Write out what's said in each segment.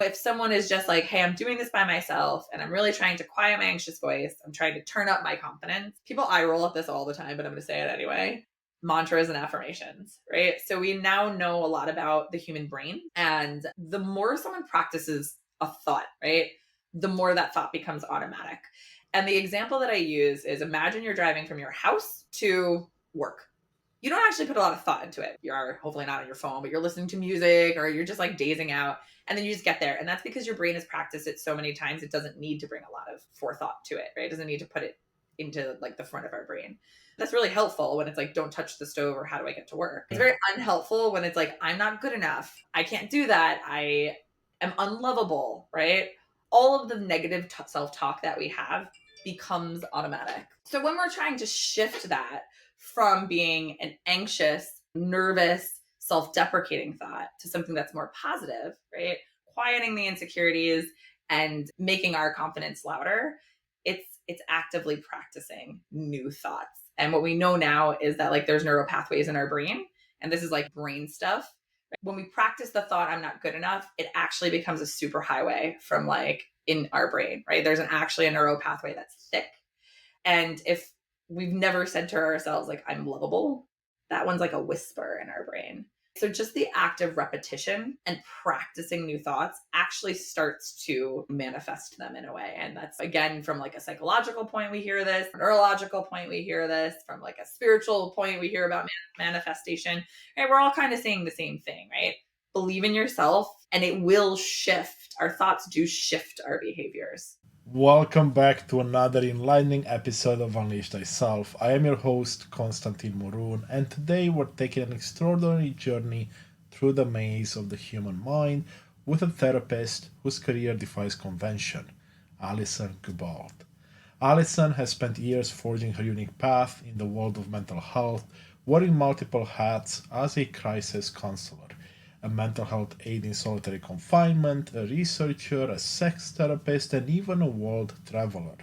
If someone is just like, hey, I'm doing this by myself and I'm really trying to quiet my anxious voice, I'm trying to turn up my confidence. People eye roll at this all the time, but I'm going to say it anyway. Mantras and affirmations, right? So we now know a lot about the human brain. And the more someone practices a thought, right, the more that thought becomes automatic. And the example that I use is, imagine you're driving from your house to work. You don't actually put a lot of thought into it. You're hopefully not on your phone, but you're listening to music or you're just like dazing out. And then you just get there. And that's because your brain has practiced it so many times, it doesn't need to bring a lot of forethought to it, right? It doesn't need to put it into like the front of our brain. That's really helpful when it's like, don't touch the stove or how do I get to work? It's very unhelpful when it's like, I'm not good enough. I can't do that. I am unlovable, right? All of the negative self-talk that we have becomes automatic. So when we're trying to shift that from being an anxious, nervous, self-deprecating thought to something that's more positive, right? Quieting the insecurities and making our confidence louder, it's actively practicing new thoughts. And what we know now is that like there's neural pathways in our brain, and this is like brain stuff. When we practice the thought, I'm not good enough, it actually becomes a super highway from like in our brain, right? There's actually a neural pathway that's thick. And if we've never said to ourselves, like, I'm lovable, that one's like a whisper in our brain. So just the act of repetition and practicing new thoughts actually starts to manifest them in a way. And that's, again, from like a psychological point, we hear this, from a neurological point, we hear this, from like a spiritual point, we hear about manifestation. Right? We're all kind of saying the same thing, right? Believe in yourself and it will shift. Our thoughts do shift our behaviors. Welcome back to another enlightening episode of Unleash Thyself. I am your host, Constantin Morun, and today we're taking an extraordinary journey through the maze of the human mind with a therapist whose career defies convention, Allison Guilbault. Allison has spent years forging her unique path in the world of mental health, wearing multiple hats as a crisis counselor, a mental health aide in solitary confinement, a researcher, a sex therapist, and even a world traveler.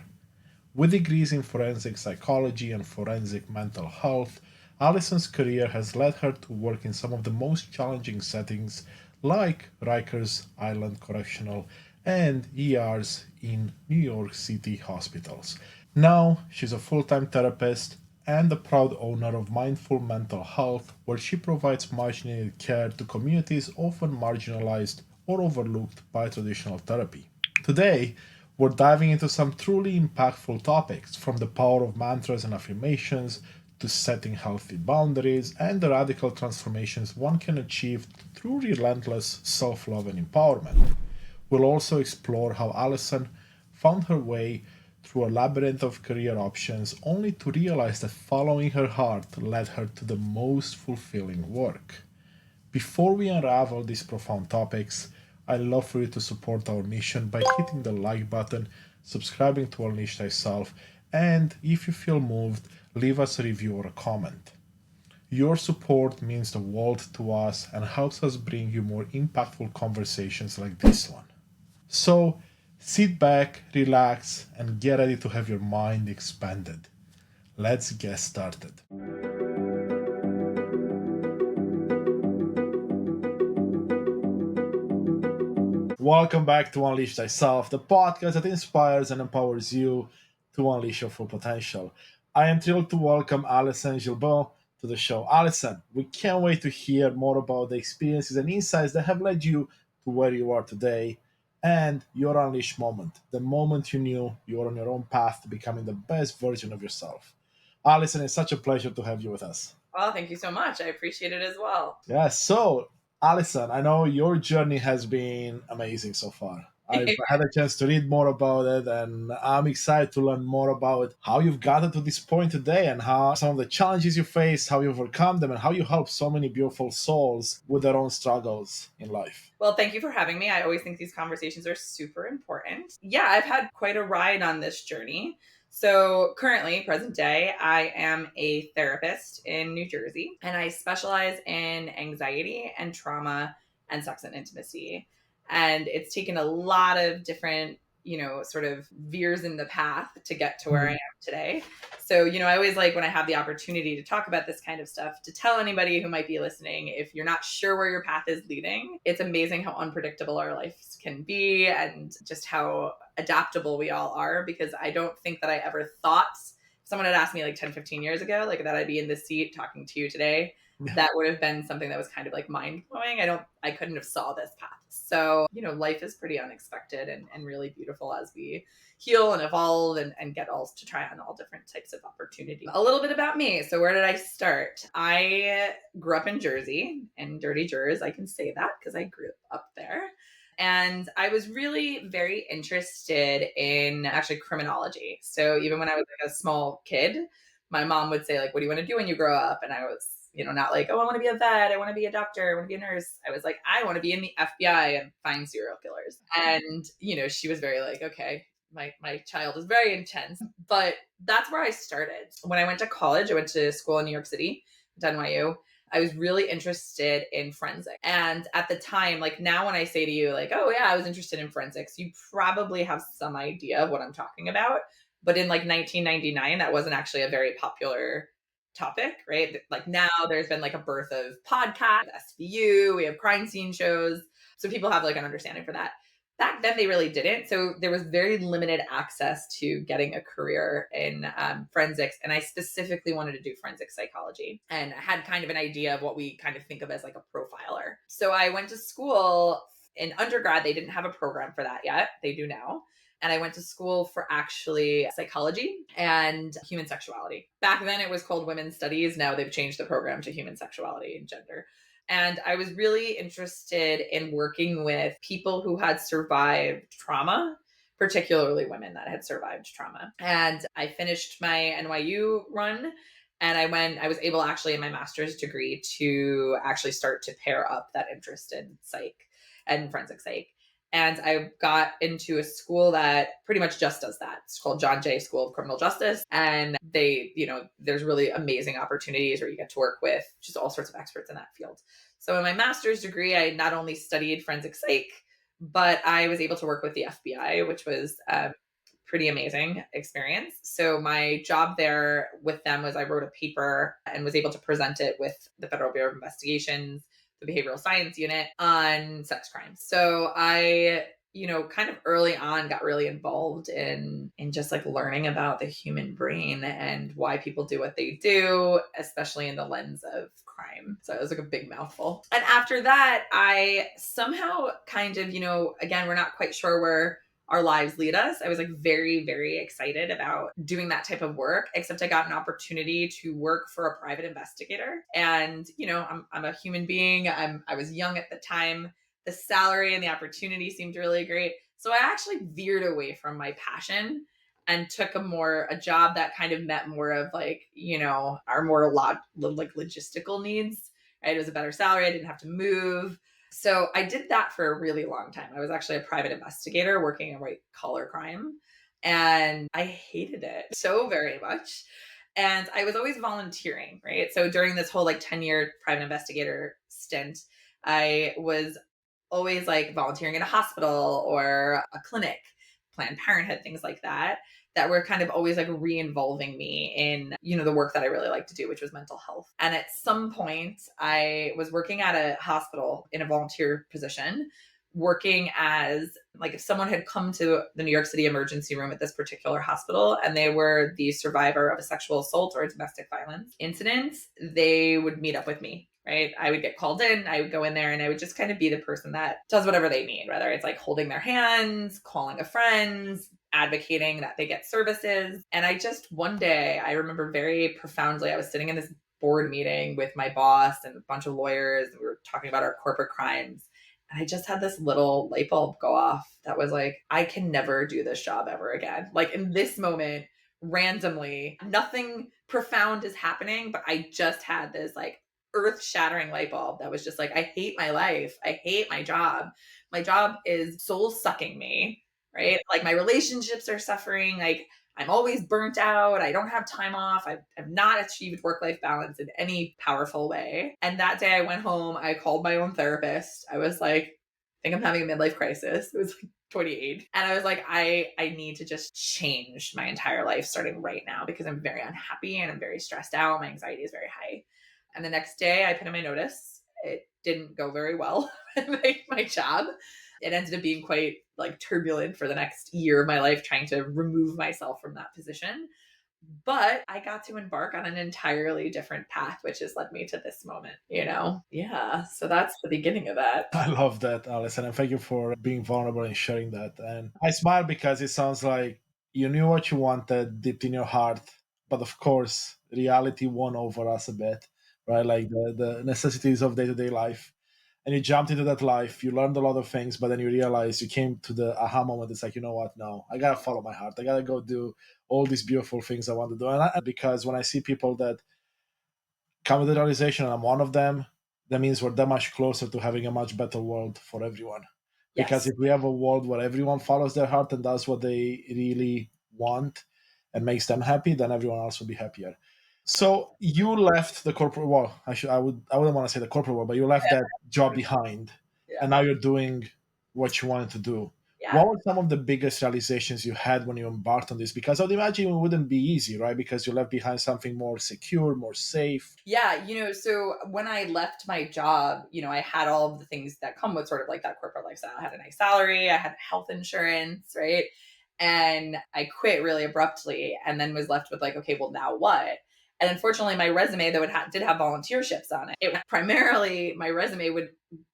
With degrees in forensic psychology and forensic mental health, Allison's career has led her to work in some of the most challenging settings like Rikers Island Correctional and ERs in New York City hospitals. Now, she's a full time therapist and the proud owner of Mindful Mental Health, where she provides much needed care to communities often marginalized or overlooked by traditional therapy. Today, we're diving into some truly impactful topics, from the power of mantras and affirmations to setting healthy boundaries and the radical transformations one can achieve through relentless self love and empowerment. We'll also explore how Allison found her way through a labyrinth of career options only to realize that following her heart led her to the most fulfilling work. Before we unravel these profound topics, I'd love for you to support our mission by hitting the like button, subscribing to Unleash Thyself, and if you feel moved, leave us a review or a comment. Your support means the world to us and helps us bring you more impactful conversations like this one. So, sit back, relax, and get ready to have your mind expanded. Let's get started. Welcome back to Unleash Thyself, the podcast that inspires and empowers you to unleash your full potential. I am thrilled to welcome Allison Guilbault to the show. Allison, we can't wait to hear more about the experiences and insights that have led you to where you are today and your unleash moment, the moment you knew you were on your own path to becoming the best version of yourself. Allison, it's such a pleasure to have you with us. Well, thank you so much. I appreciate it as well. Yeah, so Allison, I know your journey has been amazing so far. I've had a chance to read more about it, and I'm excited to learn more about how you've gotten to this point today and how some of the challenges you face, how you overcome them, and how you help so many beautiful souls with their own struggles in life. Well, thank you for having me. I always think these conversations are super important. Yeah, I've had quite a ride on this journey. So currently, present day, I am a therapist in New Jersey, and I specialize in anxiety and trauma and sex and intimacy. And it's taken a lot of different, sort of veers in the path to get to where I am today. So, I always like when I have the opportunity to talk about this kind of stuff to tell anybody who might be listening, if you're not sure where your path is leading, it's amazing how unpredictable our lives can be and just how adaptable we all are. Because I don't think that I ever thought, someone had asked me like 10, 15 years ago, like that I'd be in this seat talking to you today. That would have been something that was kind of like mind blowing. I couldn't have saw this path. So, life is pretty unexpected and really beautiful as we heal and evolve and get all to try on all different types of opportunities. A little bit about me. So where did I start? I grew up in Jersey, in Dirty Jersey. I can say that because I grew up there. And I was really very interested in actually criminology. So even when I was like a small kid, my mom would say, like, what do you want to do when you grow up? And I was, not like, oh, I want to be a vet. I want to be a doctor. I want to be a nurse. I was like, I want to be in the FBI and find serial killers. And, she was very like, okay, my child is very intense. But that's where I started. When I went to college, I went to school in New York City, at NYU. I was really interested in forensics. And at the time, like now when I say to you, like, oh yeah, I was interested in forensics, you probably have some idea of what I'm talking about. But in like 1999, that wasn't actually a very popular topic, right? Like now there's been like a birth of podcasts, SVU, we have crime scene shows. So people have like an understanding for that. Back then they really didn't. So there was very limited access to getting a career in forensics. And I specifically wanted to do forensic psychology. And I had kind of an idea of what we kind of think of as like a profiler. So I went to school in undergrad. They didn't have a program for that yet. They do now. And I went to school for actually psychology and human sexuality. Back then it was called women's studies. Now they've changed the program to human sexuality and gender. And I was really interested in working with people who had survived trauma, particularly women that had survived trauma. And I finished my NYU run and I was able actually in my master's degree to actually start to pair up that interest in psych and forensic psych. And I got into a school that pretty much just does that. It's called John Jay School of Criminal Justice. And they, there's really amazing opportunities where you get to work with just all sorts of experts in that field. So in my master's degree, I not only studied forensic psych, but I was able to work with the FBI, which was a pretty amazing experience. So my job there with them was I wrote a paper and was able to present it with the Federal Bureau of Investigations, the behavioral science unit on sex crimes. So I, kind of early on got really involved in just like learning about the human brain and why people do what they do, especially in the lens of crime. So it was like a big mouthful. And after that, I somehow kind of, again, we're not quite sure where our lives lead us. I was like very, very excited about doing that type of work, except I got an opportunity to work for a private investigator. And, I'm a human being. I was young at the time. The salary and the opportunity seemed really great. So I actually veered away from my passion and took a job that kind of met more of like, our more like logistical needs, right? It was a better salary. I didn't have to move. So I did that for a really long time. I was actually a private investigator working in white collar crime. And I hated it so very much. And I was always volunteering, right? So during this whole like 10-year private investigator stint, I was always like volunteering in a hospital or a clinic, Planned Parenthood, things like that, that were kind of always like re-involving me in, the work that I really like to do, which was mental health. And at some point I was working at a hospital in a volunteer position, working as like if someone had come to the New York City emergency room at this particular hospital and they were the survivor of a sexual assault or a domestic violence incident, they would meet up with me. Right. I would get called in, I would go in there and I would just kind of be the person that does whatever they need, whether it's like holding their hands, calling a friend, advocating that they get services. And I just one day, I remember very profoundly, I was sitting in this board meeting with my boss and a bunch of lawyers. And we were talking about our corporate crimes. And I just had this little light bulb go off that was like, I can never do this job ever again. Like in this moment, randomly, nothing profound is happening, but I just had this like earth-shattering light bulb that was just like, I hate my life. I hate my job. My job is soul-sucking me, right? Like my relationships are suffering. Like I'm always burnt out. I don't have time off. I've not achieved work-life balance in any powerful way. And that day I went home, I called my own therapist. I was like, think I'm having a midlife crisis. It was like 28. And I was like, I need to just change my entire life starting right now because I'm very unhappy and I'm very stressed out. My anxiety is very high. And the next day I put in my notice. It didn't go very well at my job. It ended up being quite like turbulent for the next year of my life, trying to remove myself from that position. But I got to embark on an entirely different path, which has led me to this moment, you know? Yeah. So that's the beginning of that. I love that, Alison, and thank you for being vulnerable and sharing that. And I smile because it sounds like you knew what you wanted deep in your heart, but of course, reality won over us a bit, right? Like the necessities of day to day life. And you jumped into that life, you learned a lot of things, but then you realize you came to the aha moment. It's like, you know what? No, I gotta follow my heart. I gotta go do all these beautiful things I want to do. Because when I see people that come with the realization, and I'm one of them, that means we're that much closer to having a much better world for everyone. Because Yes. if we have a world where everyone follows their heart and does what they really want and makes them happy, then everyone else will be happier. So you left the corporate. Well, I wouldn't want to say the corporate world, but you left that job behind, Yeah. and now you're doing what you wanted to do. Yeah. What were some of the biggest realizations you had when you embarked on this? Because I'd imagine it wouldn't be easy, right? Because you left behind something more secure, more safe. Yeah, so when I left my job, I had all of the things that come with sort of like that corporate lifestyle. I had a nice salary, I had health insurance, right? And I quit really abruptly and then was left with like, okay, well, now what? And unfortunately, my resume, though did have volunteerships on it, primarily my resume would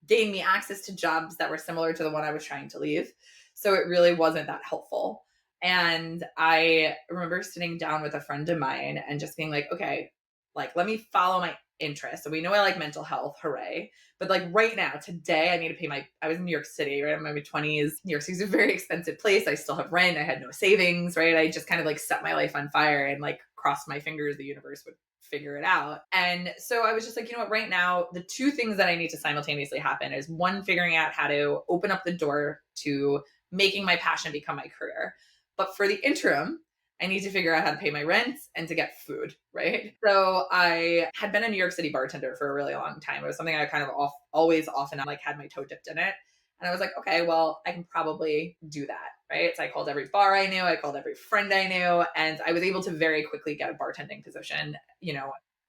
gain me access to jobs that were similar to the one I was trying to leave. So it really wasn't that helpful. And I remember sitting down with a friend of mine and just being like, okay, like, let me follow my interests. So we know I like mental health, hooray. But like right now, today, I need to pay I was in New York City, right? I'm in my mid 20s. New York City is a very expensive place. I still have rent. I had no savings, right? I just kind of like set my life on fire and like crossed my fingers the universe would figure it out. And so I was just like, you know what, right now, the two things that I need to simultaneously happen is one, figuring out how to open up the door to making my passion become my career. But for the interim, I need to figure out how to pay my rent and to get food, right? So I had been a New York City bartender for a really long time. It was something I kind of always often like had my toe dipped in it. And I was like, okay, well, I can probably do that, right? So I called every bar I knew, I called every friend I knew, and I was able to very quickly get a bartending position,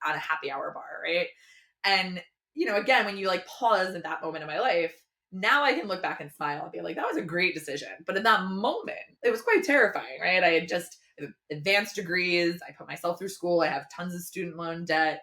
at a happy hour bar, right? And, again, when you like pause at that moment in my life, now I can look back and smile and be like, that was a great decision. But in that moment, it was quite terrifying, right? I had just advanced degrees. I put myself through school. I have tons of student loan debt.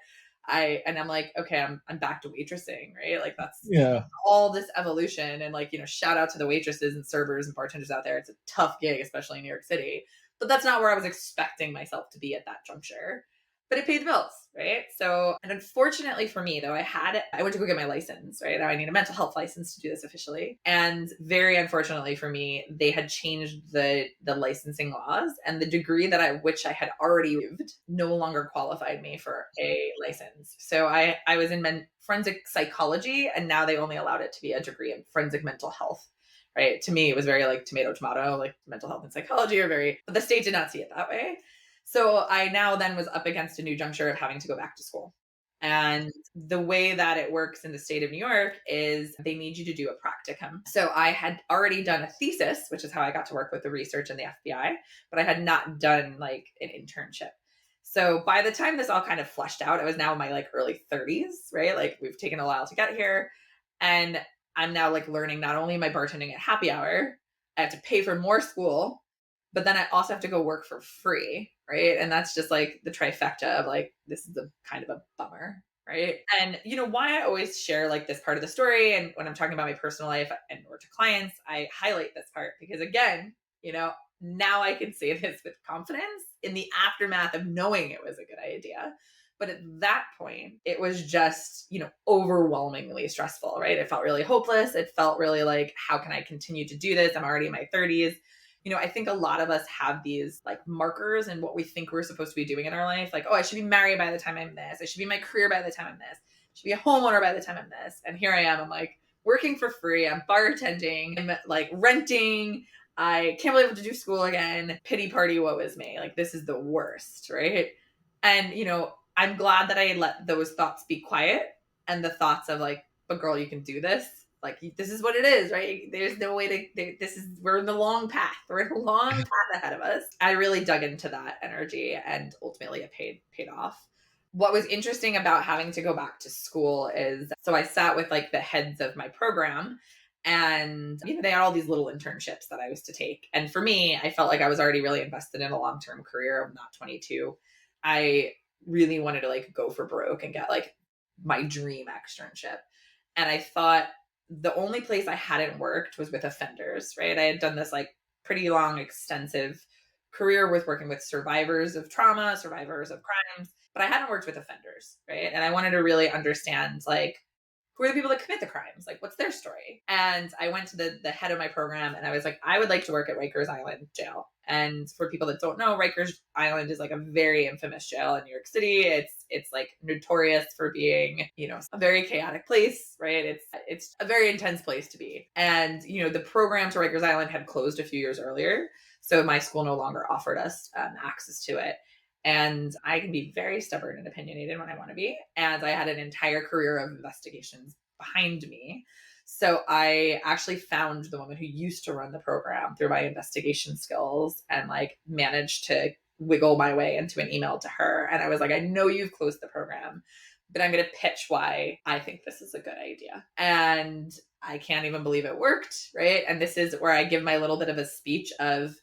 I'm like, okay, I'm back to waitressing, right? Like that's Yeah. all this evolution. And like, shout out to the waitresses and servers and bartenders out there. It's a tough gig, especially in New York City. But that's not where I was expecting myself to be at that juncture. But it paid the bills, right? So, and unfortunately for me, though, I went to go get my license, right? Now I need a mental health license to do this officially. And very unfortunately for me, they had changed the licensing laws, and the degree which I had already lived no longer qualified me for a license. So I was in forensic psychology, and now they only allowed it to be a degree in forensic mental health. Right. To me, it was very like tomato, tomato, like mental health and psychology but the state did not see it that way. So I now then was up against a new juncture of having to go back to school. And the way that it works in the state of New York is they need you to do a practicum. So I had already done a thesis, which is how I got to work with the research in the FBI, but I had not done like an internship. So by the time this all kind of fleshed out, I was now in my like early 30s, right? Like we've taken a while to get here. And I'm now like learning not only my bartending at happy hour, I have to pay for more school, but then I also have to go work for free, right? And that's just like the trifecta of like, this is a kind of a bummer, right? And why I always share like this part of the story, and when I'm talking about my personal life and or to clients, I highlight this part because again, now I can say this with confidence in the aftermath of knowing it was a good idea. But at that point, it was just, overwhelmingly stressful, right? It felt really hopeless. It felt really like, how can I continue to do this? I'm already in my 30s. I think a lot of us have these like markers and what we think we're supposed to be doing in our life. Like, oh, I should be married by the time I'm this. I should be in my career by the time I'm this. I should be a homeowner by the time I'm this. And here I am. I'm like working for free. I'm bartending. I'm like renting. I can't believe I have to do school again. Pity party, woe is me. Like, this is the worst, right? And, I'm glad that I let those thoughts be quiet and the thoughts of like, but girl, you can do this like, this is what it is, right? There's no way we're in the long path. We're in a long path ahead of us. I really dug into that energy, and ultimately it paid off. What was interesting about having to go back to school is, so I sat with like the heads of my program, and they had all these little internships that I was to take. And for me, I felt like I was already really invested in a long-term career. I'm not 22. I really wanted to like go for broke and get like my dream externship. And I thought the only place I hadn't worked was with offenders, right? I had done this like pretty long, extensive career with working with survivors of trauma, survivors of crimes, but I hadn't worked with offenders, right? And I wanted to really understand, like, who are the people that commit the crimes? Like, what's their story? And I went to the head of my program, and I was like, I would like to work at Rikers Island jail. And for people that don't know, Rikers Island is like a very infamous jail in New York City. It's like notorious for being, a very chaotic place, right? It's a very intense place to be. And, the program to Rikers Island had closed a few years earlier. So my school no longer offered us access to it. And I can be very stubborn and opinionated when I want to be. And I had an entire career of investigations behind me. So I actually found the woman who used to run the program through my investigation skills, and like managed to wiggle my way into an email to her. And I was like, I know you've closed the program, but I'm going to pitch why I think this is a good idea. And I can't even believe it worked, right? And this is where I give my little bit of a speech of,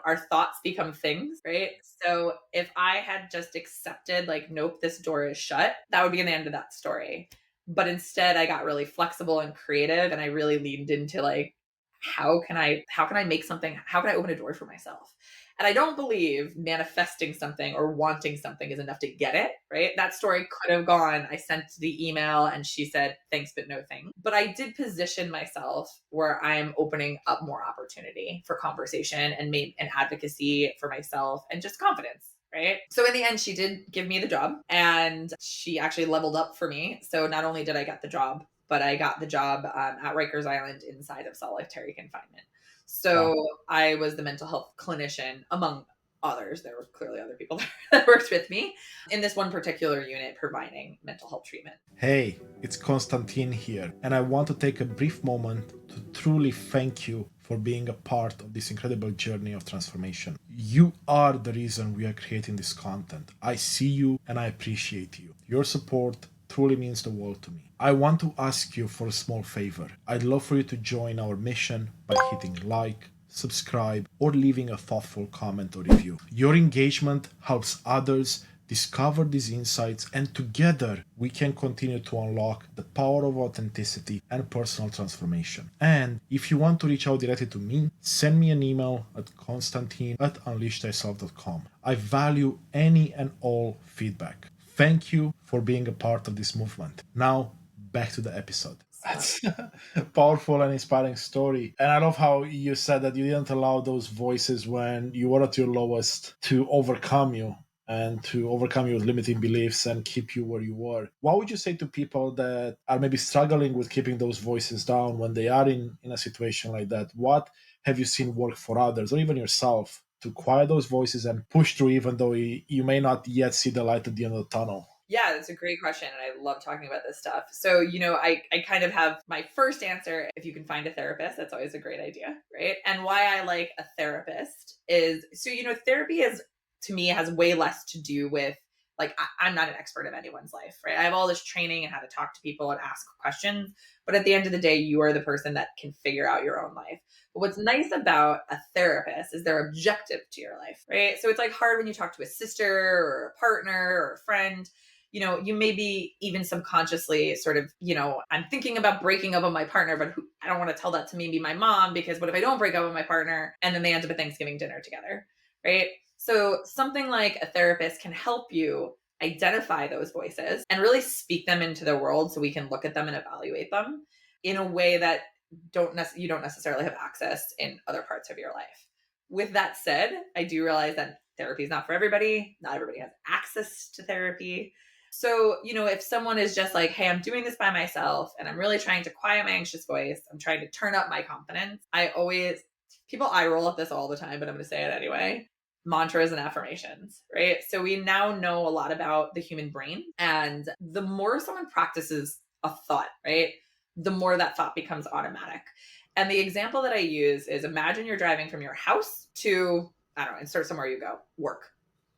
our thoughts become things, right? So if I had just accepted, like, nope, this door is shut, that would be the end of that story. But instead, I got really flexible and creative, and I really leaned into like, how can I make something, how can I open a door for myself? And I don't believe manifesting something or wanting something is enough to get it, right? That story could have gone, I sent the email and she said, thanks, but no thanks. But I did position myself where I am opening up more opportunity for conversation and advocacy for myself and just confidence. Right. So in the end, she did give me the job, and she actually leveled up for me. So not only did I get the job, but I got the job at Rikers Island inside of solitary confinement. So wow. I was the mental health clinician, among others. There were clearly other people that worked with me in this one particular unit providing mental health treatment. Hey, it's Constantin here, and I want to take a brief moment to truly thank you for being a part of this incredible journey of transformation. You are the reason we are creating this content. I see you and I appreciate you. Your support truly means the world to me. I want to ask you for a small favor. I'd love for you to join our mission by hitting like, subscribe, or leaving a thoughtful comment or review. Your engagement helps others discover these insights, and together we can continue to unlock the power of authenticity and personal transformation. And if you want to reach out directly to me, send me an email at constantin@unleashthyself.com. I value any and all feedback. Thank you for being a part of this movement. Now, back to the episode. That's a powerful and inspiring story. And I love how you said that you didn't allow those voices when you were at your lowest to overcome you and to overcome your limiting beliefs and keep you where you were. What would you say to people that are maybe struggling with keeping those voices down when they are in a situation like that? What have you seen work for others or even yourself to quiet those voices and push through even though you may not yet see the light at the end of the tunnel? Yeah, that's a great question. And I love talking about this stuff. So, I kind of have my first answer. If you can find a therapist, that's always a great idea, right? And why I like a therapist is, so, therapy to me has way less to do with, like, I'm not an expert of anyone's life, right? I have all this training and how to talk to people and ask questions. But at the end of the day, you are the person that can figure out your own life. But what's nice about a therapist is they're objective to your life, right? So it's like hard when you talk to a sister or a partner or a friend. You may be even subconsciously sort of, I'm thinking about breaking up with my partner, but I don't want to tell that to maybe my mom, because what if I don't break up with my partner and then they end up at Thanksgiving dinner together, right? So something like a therapist can help you identify those voices and really speak them into the world so we can look at them and evaluate them in a way that you don't necessarily have access in other parts of your life. With that said, I do realize that therapy is not for everybody. Not everybody has access to therapy. So, if someone is just like, hey, I'm doing this by myself and I'm really trying to quiet my anxious voice, I'm trying to turn up my confidence. People eye roll at this all the time, but I'm going to say it anyway. Mantras and affirmations, right? So we now know a lot about the human brain. And the more someone practices a thought, right? the more that thought becomes automatic. And the example that I use is, imagine you're driving from your house to, I don't know, insert somewhere you go, work.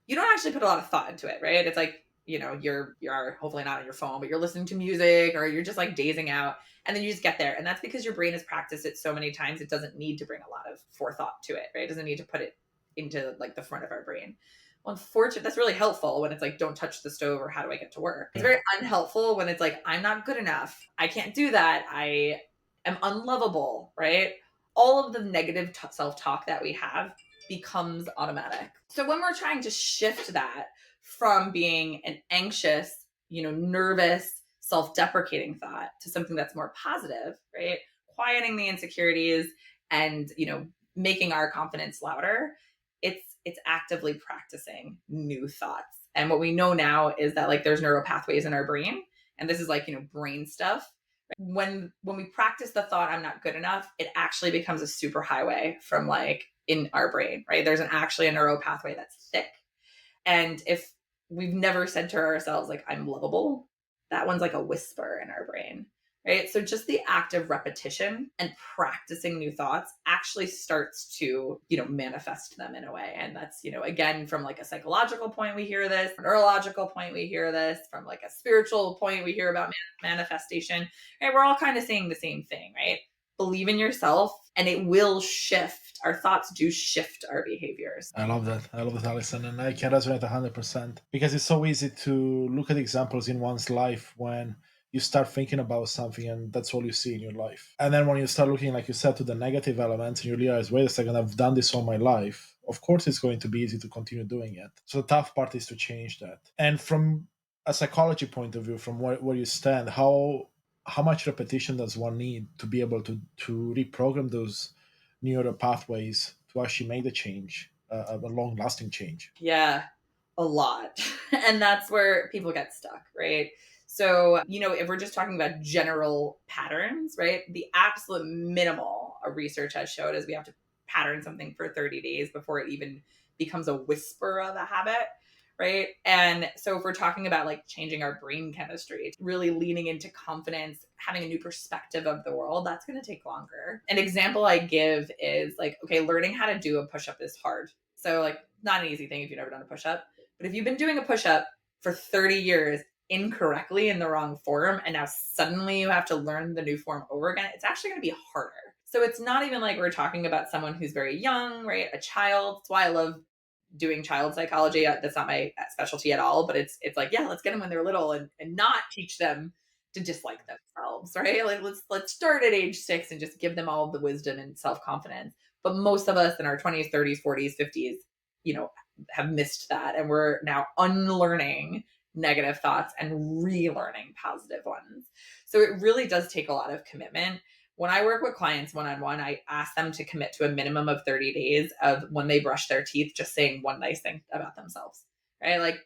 You don't actually put a lot of thought into it, right? It's like, you're hopefully not on your phone, but you're listening to music, or you're just like dazing out, and then you just get there. And that's because your brain has practiced it so many times, it doesn't need to bring a lot of forethought to it, right? It doesn't need to put it into like the front of our brain. Well, unfortunately, that's really helpful when it's like, don't touch the stove, or how do I get to work? It's very unhelpful when it's like, I'm not good enough, I can't do that, I am unlovable, right? All of the negative self-talk that we have becomes automatic. So when we're trying to shift that from being an anxious, nervous, self-deprecating thought to something that's more positive, right? Quieting the insecurities and, making our confidence louder, it's actively practicing new thoughts. And what we know now is that like there's neural pathways in our brain, and this is like, brain stuff. When we practice the thought, I'm not good enough, it actually becomes a super highway from like in our brain, right? There's actually a neural pathway that's thick. And if we've never said to ourselves, like, I'm lovable, that one's like a whisper in our brain, right? So just the act of repetition and practicing new thoughts actually starts to, manifest them in a way. And that's, again, from like a psychological point, we hear this, a neurological point, we hear this, from like a spiritual point, we hear about manifestation, right? We're all kind of saying the same thing, right? Believe in yourself and it will shift. Our thoughts do shift our behaviors. I love that. I love that, Alison. And I can resonate 100% because it's so easy to look at examples in one's life when you start thinking about something and that's all you see in your life. And then when you start looking, like you said, to the negative elements and you realize, wait a second, I've done this all my life. Of course, it's going to be easy to continue doing it. So the tough part is to change that. And from a psychology point of view, from where you stand, how much repetition does one need to be able to reprogram those neural pathways to actually make the change, a long lasting change? Yeah, a lot. And that's where people get stuck, right? So, if we're just talking about general patterns, right? The absolute minimal of research has showed is we have to pattern something for 30 days before it even becomes a whisper of a habit, right? And so if we're talking about like changing our brain chemistry, really leaning into confidence, having a new perspective of the world, that's going to take longer. An example I give is like, okay, learning how to do a push-up is hard. So like not an easy thing if you've never done a push-up, but if you've been doing a push-up for 30 years incorrectly in the wrong form, and now suddenly you have to learn the new form over again, it's actually going to be harder. So it's not even like we're talking about someone who's very young, right? A child. That's why I love doing child psychology. That's not my specialty at all, but it's like, yeah, let's get them when they're little and not teach them to dislike themselves, right? Like let's start at age 6 and just give them all of the wisdom and self-confidence. But most of us in our 20s, 30s, 40s, 50s, have missed that. And we're now unlearning negative thoughts and relearning positive ones. So it really does take a lot of commitment. When I work with clients one-on-one, I ask them to commit to a minimum of 30 days of when they brush their teeth, just saying one nice thing about themselves, right? Like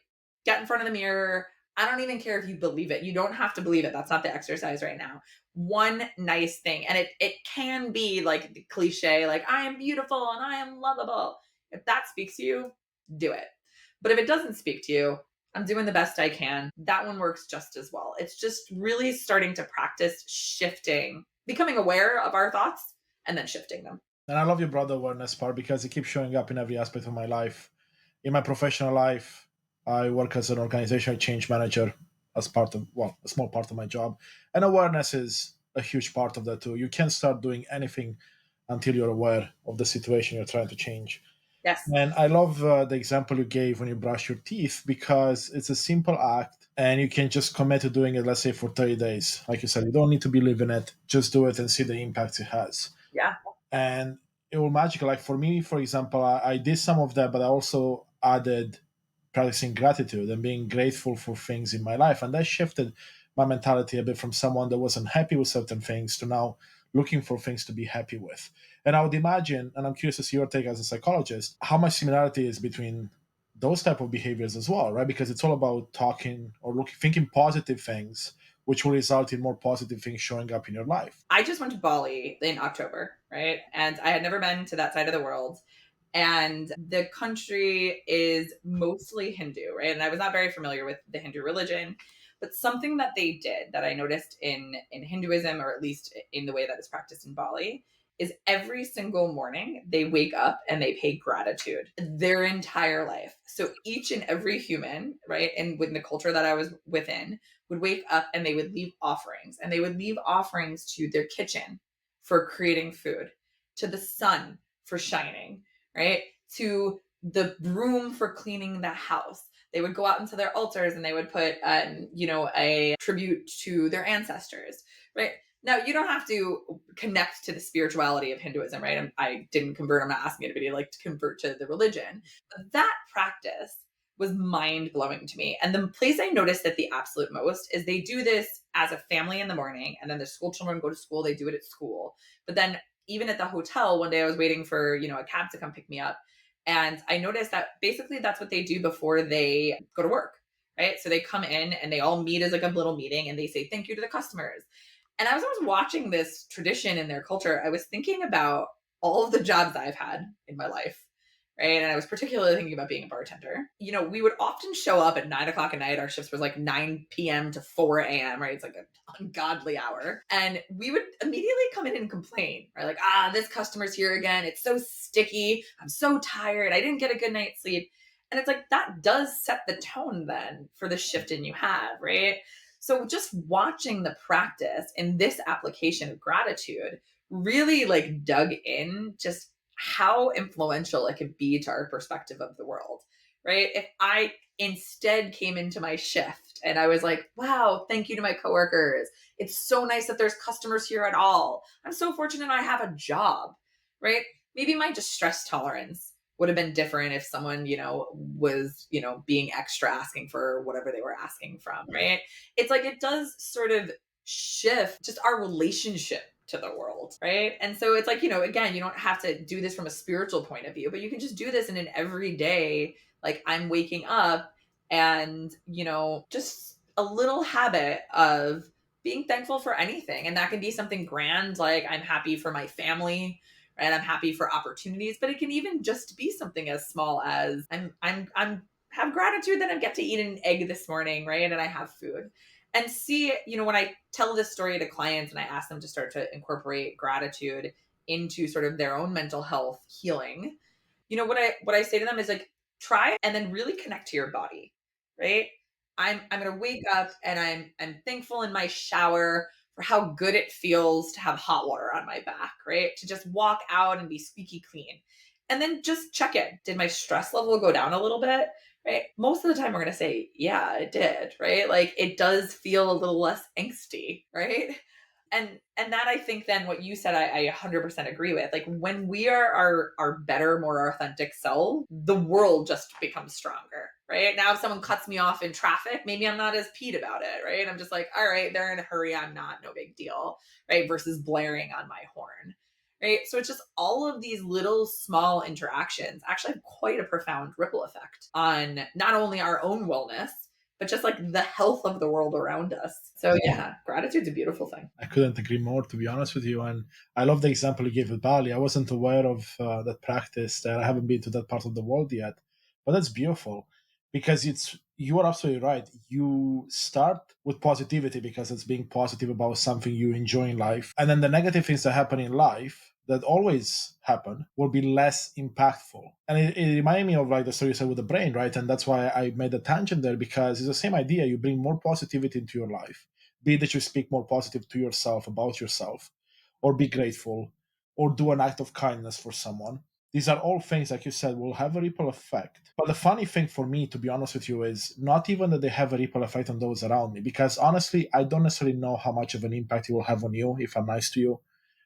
get in front of the mirror. I don't even care if you believe it. You don't have to believe it. That's not the exercise right now. One nice thing. And it can be like the cliche, like I am beautiful and I am lovable. If that speaks to you, do it. But if it doesn't speak to you, I'm doing the best I can. That one works just as well. It's just really starting to practice shifting, becoming aware of our thoughts and then shifting them. And I love your broad awareness part because it keeps showing up in every aspect of my life. In my professional life, I work as an organizational change manager as part of, well, a small part of my job. And awareness is a huge part of that too. You can't start doing anything until you're aware of the situation you're trying to change. Yes. And I love the example you gave when you brush your teeth because it's a simple act and you can just commit to doing it, let's say, for 30 days. Like you said, you don't need to believe in it. Just do it and see the impact it has. Yeah. And it will magical. Like for me, for example, I did some of that, but I also added practicing gratitude and being grateful for things in my life. And that shifted my mentality a bit from someone that wasn't happy with certain things to now looking for things to be happy with. And I would imagine, and I'm curious to see your take as a psychologist, how much similarity is between those type of behaviors as well, right? Because it's all about talking or thinking positive things, which will result in more positive things showing up in your life. I just went to Bali in October, right? And I had never been to that side of the world. And the country is mostly Hindu, right? And I was not very familiar with the Hindu religion. But something that they did that I noticed in Hinduism, or at least in the way that it's practiced in Bali, is every single morning they wake up and they pay gratitude their entire life. So each and every human, right, and within the culture that I was within, would wake up and they would leave offerings, and they would leave offerings to their kitchen for creating food, to the sun for shining, right, to the broom for cleaning the house. They would go out into their altars and they would put, a tribute to their ancestors, right? Now, you don't have to connect to the spirituality of Hinduism, right? I didn't convert. I'm not asking anybody to convert to the religion. But that practice was mind blowing to me. And the place I noticed that the absolute most is they do this as a family in the morning, and then the school children go to school. They do it at school. But then even at the hotel, one day I was waiting for, a cab to come pick me up. And I noticed that basically that's what they do before they go to work, right? So they come in and they all meet as like a little meeting, and they say thank you to the customers. And as I was watching this tradition in their culture, I was thinking about all of the jobs I've had in my life, right? And I was particularly thinking about being a bartender. We would often show up at 9 o'clock at night. Our shifts was like 9 p.m. to 4 a.m., right? It's like an ungodly hour. And we would immediately come in and complain, right? Like, this customer's here again. It's so sticky. I'm so tired. I didn't get a good night's sleep. And it's like, that does set the tone then for the shift in you have, right? So just watching the practice in this application of gratitude really like dug in just how influential it could be to our perspective of the world, right? If I instead came into my shift and I was like, wow, thank you to my coworkers. It's so nice that there's customers here at all. I'm so fortunate I have a job, right? Maybe my distress tolerance would have been different if someone, was, being extra asking for whatever they were asking from, right? It's like it does sort of shift just our relationship to the world, right? And so it's like, again, you don't have to do this from a spiritual point of view, but you can just do this in an everyday, like I'm waking up and, just a little habit of being thankful for anything. And that can be something grand, like I'm happy for my family, right? I'm happy for opportunities, but it can even just be something as small as I'm have gratitude that I get to eat an egg this morning, right? And I have food. And see, when I tell this story to clients and I ask them to start to incorporate gratitude into sort of their own mental health healing, what I say to them is like, try and then really connect to your body, right? I'm gonna wake up and I'm thankful in my shower for how good it feels to have hot water on my back, right? To just walk out and be squeaky clean. And then just check in. Did my stress level go down a little bit? Right? Most of the time we're going to say, yeah, it did, right? Like it does feel a little less angsty, right? And that I think then what you said, I 100% agree with. Like when we are our better, more authentic self, the world just becomes stronger, right? Now if someone cuts me off in traffic, maybe I'm not as peeved about it, right? I'm just like, all right, they're in a hurry, I'm not, no big deal, right? Versus blaring on my horn, right? So it's just all of these little small interactions actually have quite a profound ripple effect on not only our own wellness, but just like the health of the world around us. So yeah, gratitude's a beautiful thing. I couldn't agree more, to be honest with you. And I love the example you gave with Bali. I wasn't aware of that practice there. I haven't been to that part of the world yet, but that's beautiful because you are absolutely right. You start with positivity because it's being positive about something you enjoy in life. And then the negative things that happen in life that always happen will be less impactful. And it reminded me of like the story you said with the brain, right? And that's why I made a tangent there because it's the same idea. You bring more positivity into your life, be it that you speak more positive to yourself about yourself, or be grateful, or do an act of kindness for someone. These are all things, like you said, will have a ripple effect. But the funny thing for me, to be honest with you, is not even that they have a ripple effect on those around me, because honestly, I don't necessarily know how much of an impact it will have on you if I'm nice to you,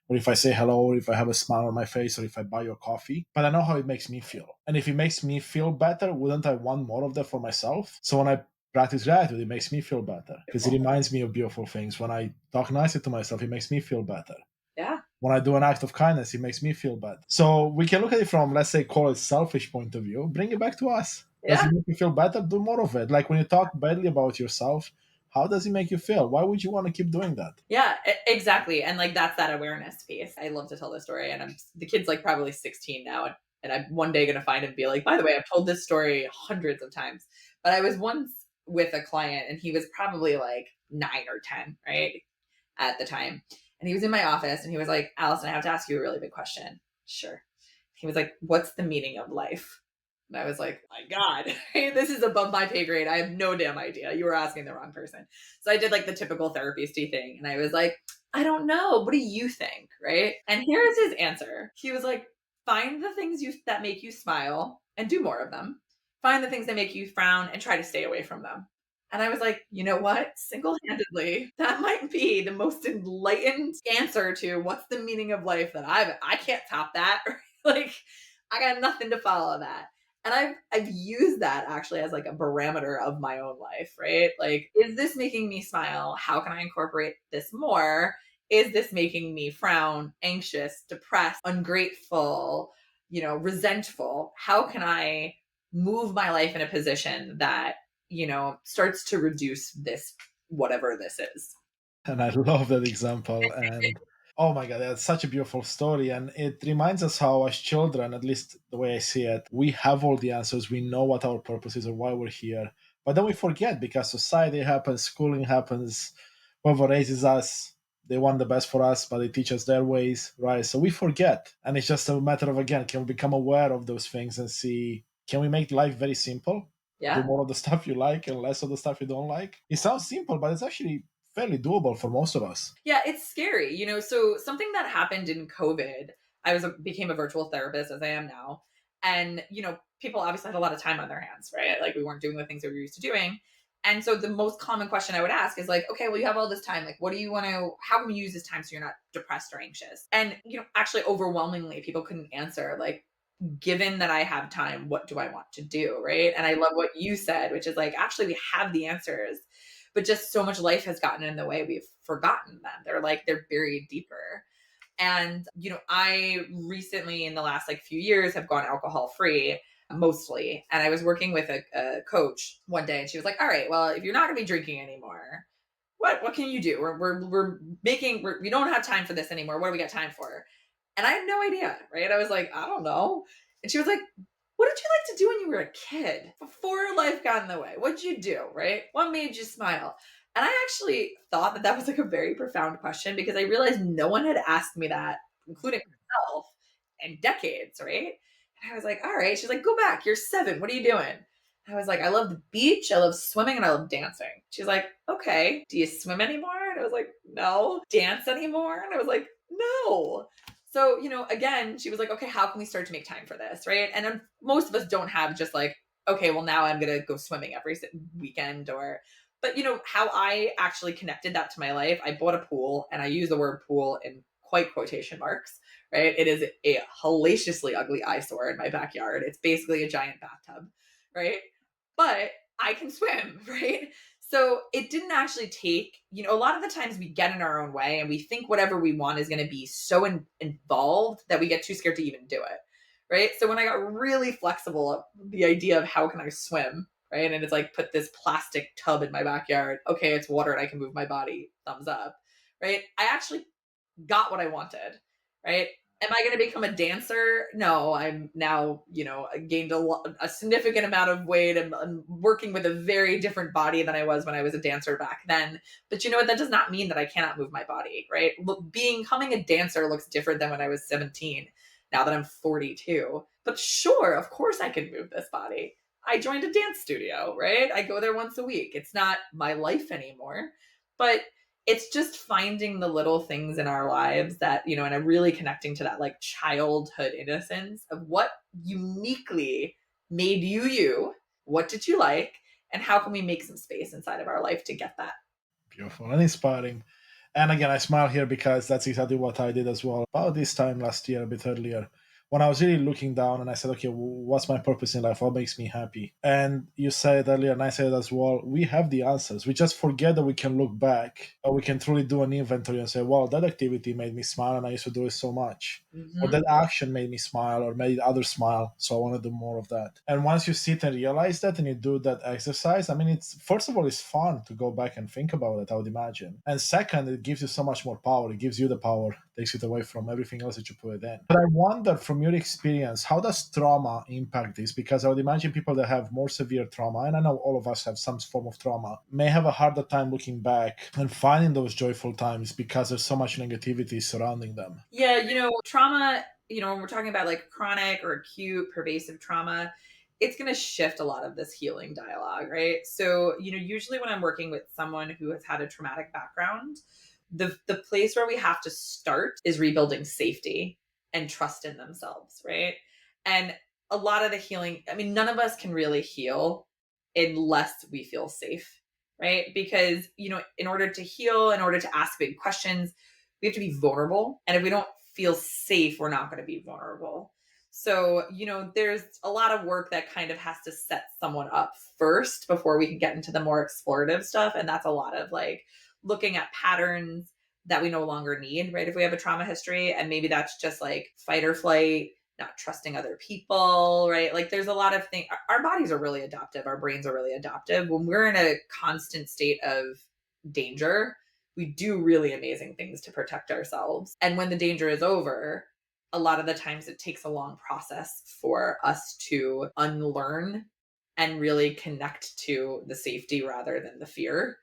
or if I say hello, or if I have a smile on my face, or if I buy you a coffee. But I know how it makes me feel. And if it makes me feel better, wouldn't I want more of that for myself? So when I practice gratitude, it makes me feel better because it reminds me of beautiful things. When I talk nicely to myself, it makes me feel better. Yeah. When I do an act of kindness, it makes me feel better. So we can look at it from, let's say, call it selfish point of view, bring it back to us. Does Yeah. it make you feel better? Do more of it. Like when you talk badly about yourself, how does it make you feel? Why would you want to keep doing that? Yeah, exactly. And like that's that awareness piece. I love to tell this story, and the kid's like probably 16 now, and I'm one day going to find him and be like, by the way, I've told this story hundreds of times, but I was once with a client, and he was probably like 9 or 10, right? At the time. And he was in my office and he was like, Allison, I have to ask you a really big question. Sure. He was like, what's the meaning of life? And I was like, my God, this is above my pay grade. I have no damn idea. You were asking the wrong person. So I did like the typical therapist-y thing. And I was like, I don't know. What do you think? Right. And here's his answer. He was like, find the things that make you smile and do more of them. Find the things that make you frown and try to stay away from them. And I was like, you know what? Single-handedly, that might be the most enlightened answer to what's the meaning of life that I can't top that. Like, I got nothing to follow that. And I've used that actually as like a barometer of my own life, right? Like, is this making me smile? How can I incorporate this more? Is this making me frown, anxious, depressed, ungrateful, resentful? How can I move my life in a position that, starts to reduce this, whatever this is? And I love that example. And oh my God, that's such a beautiful story. And it reminds us how, as children, at least the way I see it, we have all the answers. We know what our purpose is or why we're here. But then we forget because society happens, schooling happens, whoever raises us, they want the best for us, but they teach us their ways, right? So we forget. And it's just a matter of, again, can we become aware of those things and see, can we make life very simple? Do Yeah. more of the stuff you like and less of the stuff you don't like. It sounds simple, but it's actually fairly doable for most of us. Yeah, it's scary. So something that happened in COVID, became a virtual therapist as I am now. And, people obviously had a lot of time on their hands, right? Like we weren't doing the things that we were used to doing. And so the most common question I would ask is like, okay, well, you have all this time. Like, how can we use this time so you're not depressed or anxious? And, actually overwhelmingly people couldn't answer like, given that I have time, what do I want to do? Right. And I love what you said, which is like, actually, we have the answers, but just so much life has gotten in the way. We've forgotten them. They're buried deeper. And, I recently in the last like few years have gone alcohol free mostly. And I was working with a coach one day and she was like, all right, well, if you're not going to be drinking anymore, what can you do? We don't have time for this anymore. What do we got time for? And I had no idea, right? I was like, I don't know. And she was like, what did you like to do when you were a kid before life got in the way? What'd you do, right? What made you smile? And I actually thought that was like a very profound question because I realized no one had asked me that, including myself, in decades, right? And I was like, all right. She's like, go back. You're 7. What are you doing? I was like, I love the beach, I love swimming, and I love dancing. She's like, okay, do you swim anymore? And I was like, no. Dance anymore? And I was like, no. So, again, she was like, okay, how can we start to make time for this? Right. And most of us don't have just like, okay, well, now I'm going to go swimming every weekend but how I actually connected that to my life, I bought a pool and I use the word pool in quite quotation marks, right? It is a hellaciously ugly eyesore in my backyard. It's basically a giant bathtub, right? But I can swim, right? So it didn't actually take, a lot of the times we get in our own way and we think whatever we want is going to be so involved that we get too scared to even do it. Right. So when I got really flexible, the idea of how can I swim, right? And it's like, put this plastic tub in my backyard. Okay, it's water and I can move my body. Thumbs up. Right. I actually got what I wanted. Right. Am I going to become a dancer? No, I'm now, gained a significant amount of weight and I'm working with a very different body than I was when I was a dancer back then. But you know what? That does not mean that I cannot move my body, right? Becoming a dancer looks different than when I was 17, now that I'm 42. But sure, of course I can move this body. I joined a dance studio, right? I go there once a week. It's not my life anymore, but it's just finding the little things in our lives that, and I'm really connecting to that like childhood innocence of what uniquely made you, what did you like, and how can we make some space inside of our life to get that? Beautiful and inspiring. And again, I smile here because that's exactly what I did as well. About this time last year, a bit earlier, when I was really looking down and I said, okay, what's my purpose in life? What makes me happy? And you said earlier, and I said as well, we have the answers. We just forget that we can look back or we can truly do an inventory and say, well, that activity made me smile and I used to do it so much. or Hmm. that action made me smile or made others smile, so I want to do more of that. And once you sit and realize that and you do that exercise, I mean, it's first of all, it's fun to go back and think about it, I would imagine. And second, it gives you so much more power. It gives you the power, takes it away from everything else that you put it in. But I wonder, from your experience, how does trauma impact this? Because I would imagine people that have more severe trauma, and I know all of us have some form of trauma, may have a harder time looking back and finding those joyful times because there's so much negativity surrounding them. Yeah, trauma, when we're talking about like chronic or acute pervasive trauma, it's going to shift a lot of this healing dialogue, right? So, usually when I'm working with someone who has had a traumatic background, the place where we have to start is rebuilding safety and trust in themselves, right? And a lot of the healing, I mean, none of us can really heal unless we feel safe, right? Because, in order to heal, in order to ask big questions, we have to be vulnerable. And if we don't feel safe, we're not going to be vulnerable. So, there's a lot of work that kind of has to set someone up first before we can get into the more explorative stuff. And that's a lot of like looking at patterns that we no longer need, right? If we have a trauma history, and maybe that's just like fight or flight, not trusting other people, right? Like there's a lot of things. Our bodies are really adaptive. Our brains are really adaptive. When we're in a constant state of danger, we do really amazing things to protect ourselves. And when the danger is over, a lot of the times it takes a long process for us to unlearn and really connect to the safety rather than the fear.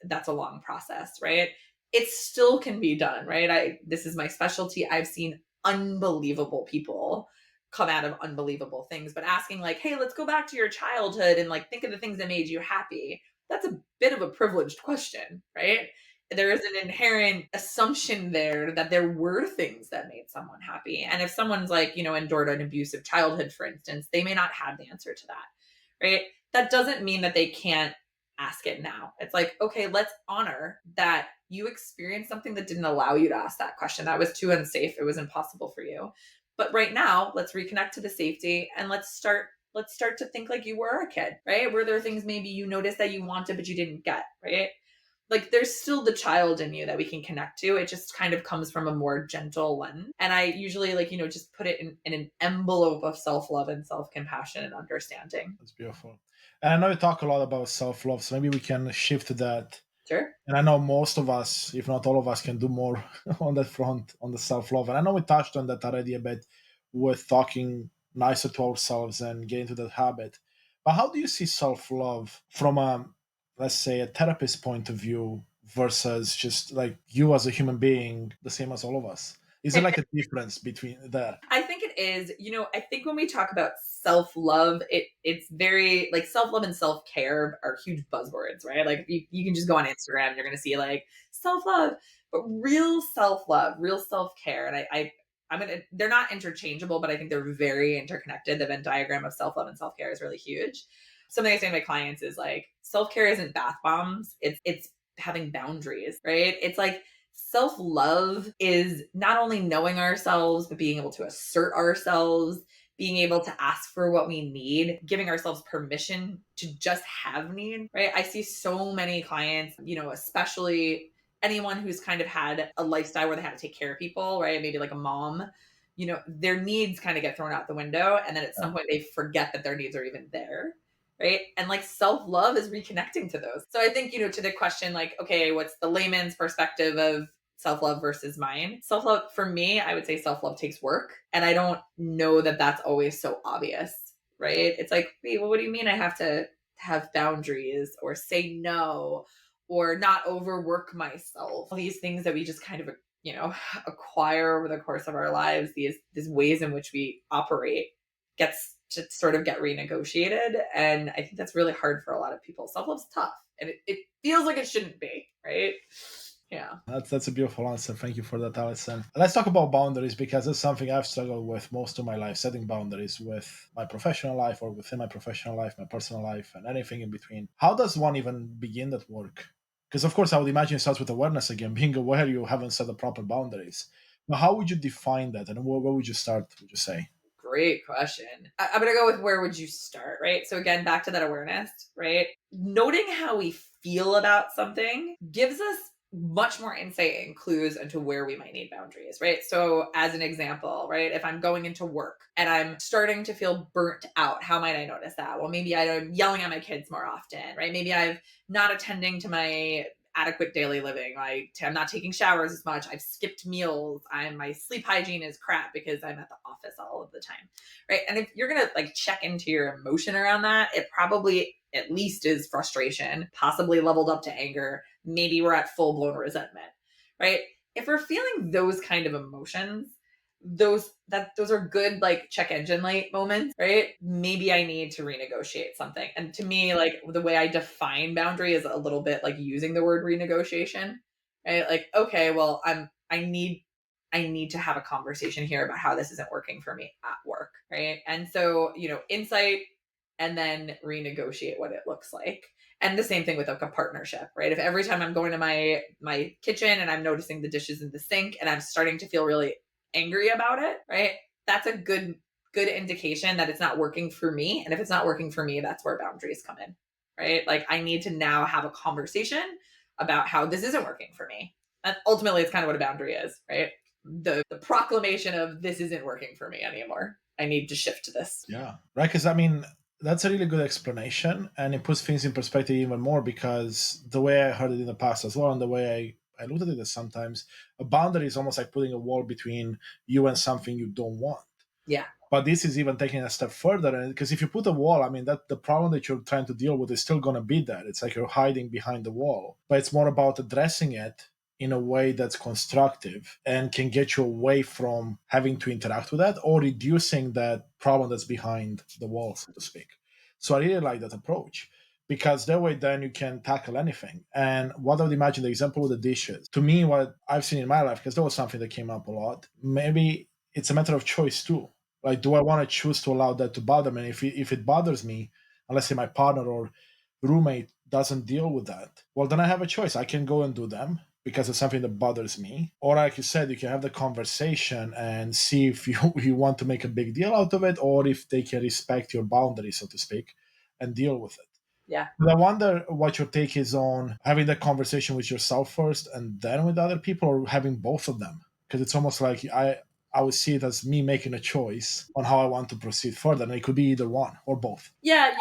That's a long process, right? It still can be done, right? This is my specialty. I've seen unbelievable people come out of unbelievable things, but asking like, "Hey, let's go back to your childhood and like think of the things that made you happy." That's a bit of a privileged question, right? There is an inherent assumption there that there were things that made someone happy. And if someone's like, endured an abusive childhood, for instance, they may not have the answer to that, right? That doesn't mean that they can't ask it now. It's like, okay, let's honor that you experienced something that didn't allow you to ask that question. That was too unsafe. It was impossible for you. But right now, let's reconnect to the safety and let's start to think like you were a kid, right? Were there things maybe you noticed that you wanted but you didn't get, right? Like there's still the child in you that we can connect to. It just kind of comes from a more gentle lens. And I usually like, just put it in an envelope of self-love and self-compassion and understanding. That's beautiful. And I know you talk a lot about self love, so maybe we can shift to that. Sure. And I know most of us, if not all of us, can do more on that front, on the self love. And I know we touched on that already a bit with talking nicer to ourselves and getting to that habit. But how do you see self love from a, let's say, a therapist point of view versus just like you as a human being, the same as all of us? Is there like a difference between that? I think it is. I think when we talk about self-love, it's very like self-love and self-care are huge buzzwords, right? Like you can just go on Instagram and you're gonna see like self-love, but real self-love, real self-care. And I'm gonna they're not interchangeable, but I think they're very interconnected. The Venn diagram of self-love and self-care is really huge. Something I say to my clients is like self-care isn't bath bombs, it's having boundaries, right? It's like self love is not only knowing ourselves, but being able to assert ourselves, being able to ask for what we need, giving ourselves permission to just have need, right? I see so many clients, especially anyone who's kind of had a lifestyle where they had to take care of people, right? Maybe like a mom, their needs kind of get thrown out the window. And then at some point they forget that their needs are even there, right? And like self love is reconnecting to those. So I think, to the question, like, okay, what's the layman's perspective of self love versus mine? Self love, for me, I would say self love takes work. And I don't know that that's always so obvious, right? It's like, wait, well, what do you mean I have to have boundaries or say no or not overwork myself? All these things that we just kind of, acquire over the course of our lives, these ways in which we operate gets to sort of get renegotiated. And I think that's really hard for a lot of people. Self love's tough and it feels like it shouldn't be, right? Yeah. That's a beautiful answer. Thank you for that, Allison. Let's talk about boundaries because it's something I've struggled with most of my life, setting boundaries with my professional life or within my professional life, my personal life, and anything in between. How does one even begin that work? Because, of course, I would imagine it starts with awareness again, being aware you haven't set the proper boundaries. But how would you define that? And where would you start, would you say? Great question. I'm going to go with where would you start, right? So, again, back to that awareness, right? Noting how we feel about something gives us much more insight and clues into where we might need boundaries, right? So, as an example, right, if I'm going into work and I'm starting to feel burnt out, how might I notice that? Well, maybe I'm yelling at my kids more often, right? Maybe I'm not attending to my adequate daily living. I'm not taking showers as much. I've skipped meals. My sleep hygiene is crap because I'm at the office all of the time, right? And if you're gonna like check into your emotion around that, it probably at least is frustration, possibly leveled up to anger. Maybe we're at full blown resentment, right? If we're feeling those kind of emotions, those are good like check engine light moments, right? Maybe I need to renegotiate something. And to me, like the way I define boundary is a little bit like using the word renegotiation, right? Like, okay, well, I need to have a conversation here about how this isn't working for me at work, right? And so, insight and then renegotiate what it looks like. And the same thing with like a partnership, right? If every time I'm going to my kitchen and I'm noticing the dishes in the sink and I'm starting to feel really angry about it, right? That's a good indication that it's not working for me. And if it's not working for me, that's where boundaries come in, right? Like I need to now have a conversation about how this isn't working for me. And ultimately, it's kind of what a boundary is, right? The proclamation of this isn't working for me anymore. I need to shift to this. Yeah, right. Because I mean, that's a really good explanation, and it puts things in perspective even more. Because the way I heard it in the past as well, and the way I looked at it is sometimes a boundary is almost like putting a wall between you and something you don't want. Yeah. But this is even taking a step further, and because if you put a wall, I mean that the problem that you're trying to deal with is still going to be there. It's like you're hiding behind the wall, but it's more about addressing it in a way that's constructive and can get you away from having to interact with that or reducing that problem that's behind the wall, so to speak. So I really like that approach because that way then you can tackle anything. And what I would imagine the example with the dishes, to me, what I've seen in my life, because that was something that came up a lot, maybe it's a matter of choice too. Like, do I want to choose to allow that to bother me? And if it bothers me, unless say my partner or roommate doesn't deal with that, well, then I have a choice. I can go and do them because it's something that bothers me. Or like you said, you can have the conversation and see if you want to make a big deal out of it or if they can respect your boundaries, so to speak, and deal with it. Yeah. But I wonder what your take is on having that conversation with yourself first and then with other people or having both of them. Because it's almost like I would see it as me making a choice on how I want to proceed further. And it could be either one or both. Yeah,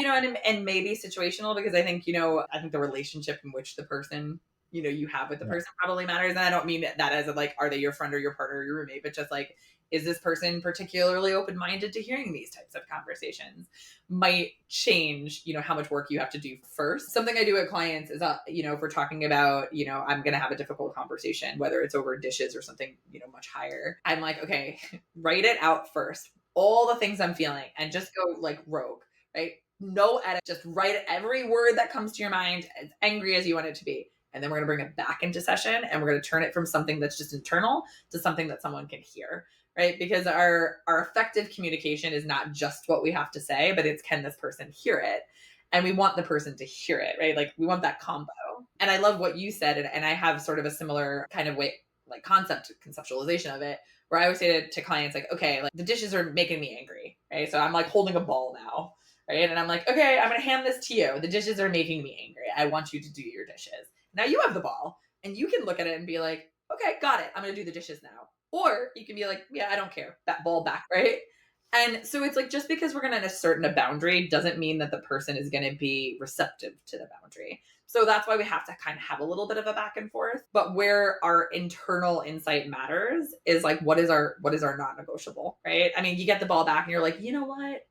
and maybe situational because I think, I think the relationship in which the person, you have with the Yeah. person probably matters. And I don't mean that as a, like, are they your friend or your partner or your roommate, but just like, is this person particularly open-minded to hearing these types of conversations might change, how much work you have to do first. Something I do with clients is, if we're talking about, I'm going to have a difficult conversation, whether it's over dishes or something, much higher. I'm like, okay, write it out first. All the things I'm feeling and just go like rogue, right? No edit, just write every word that comes to your mind as angry as you want it to be. And then we're going to bring it back into session and we're going to turn it from something that's just internal to something that someone can hear, right? Because our effective communication is not just what we have to say, but it's can this person hear it? And we want the person to hear it, right? Like we want that combo. And I love what you said. And I have sort of a similar kind of way, like conceptualization of it, where I always say to clients, like, okay, like the dishes are making me angry, right? So I'm like holding a ball now, right? And I'm like, okay, I'm going to hand this to you. The dishes are making me angry. I want you to do your dishes. Now you have the ball and you can look at it and be like, okay, got it. I'm going to do the dishes now. Or you can be like, yeah, I don't care. That ball back, right? And so it's like, just because we're going to assert a boundary doesn't mean that the person is going to be receptive to the boundary. So that's why we have to kind of have a little bit of a back and forth. But where our internal insight matters is like, what is our non-negotiable, right? I mean, you get the ball back and you're like, you know what?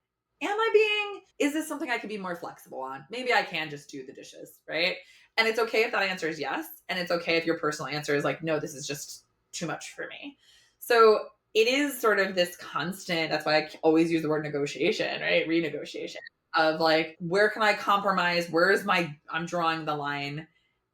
Is this something I could be more flexible on? Maybe I can just do the dishes, right? And it's okay if that answer is yes. And it's okay if your personal answer is like, no, this is just too much for me. So it is sort of this constant, that's why I always use the word negotiation, right? Renegotiation of like, where can I compromise? I'm drawing the line.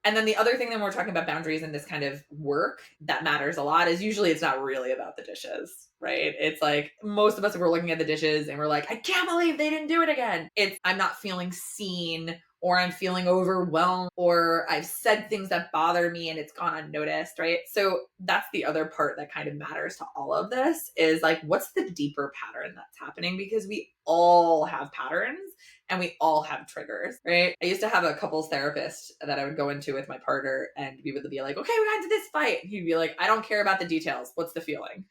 And then the other thing that we're talking about boundaries in this kind of work that matters a lot is usually it's not really about the dishes, right? It's like most of us, we're looking at the dishes and we're like, I can't believe they didn't do it again. I'm not feeling seen or I'm feeling overwhelmed, or I've said things that bother me and it's gone unnoticed, right? So that's the other part that kind of matters to all of this is like, what's the deeper pattern that's happening? Because we all have patterns and we all have triggers, right? I used to have a couples therapist that I would go into with my partner, and we would be like, okay, we got into this fight. And he'd be like, I don't care about the details. What's the feeling?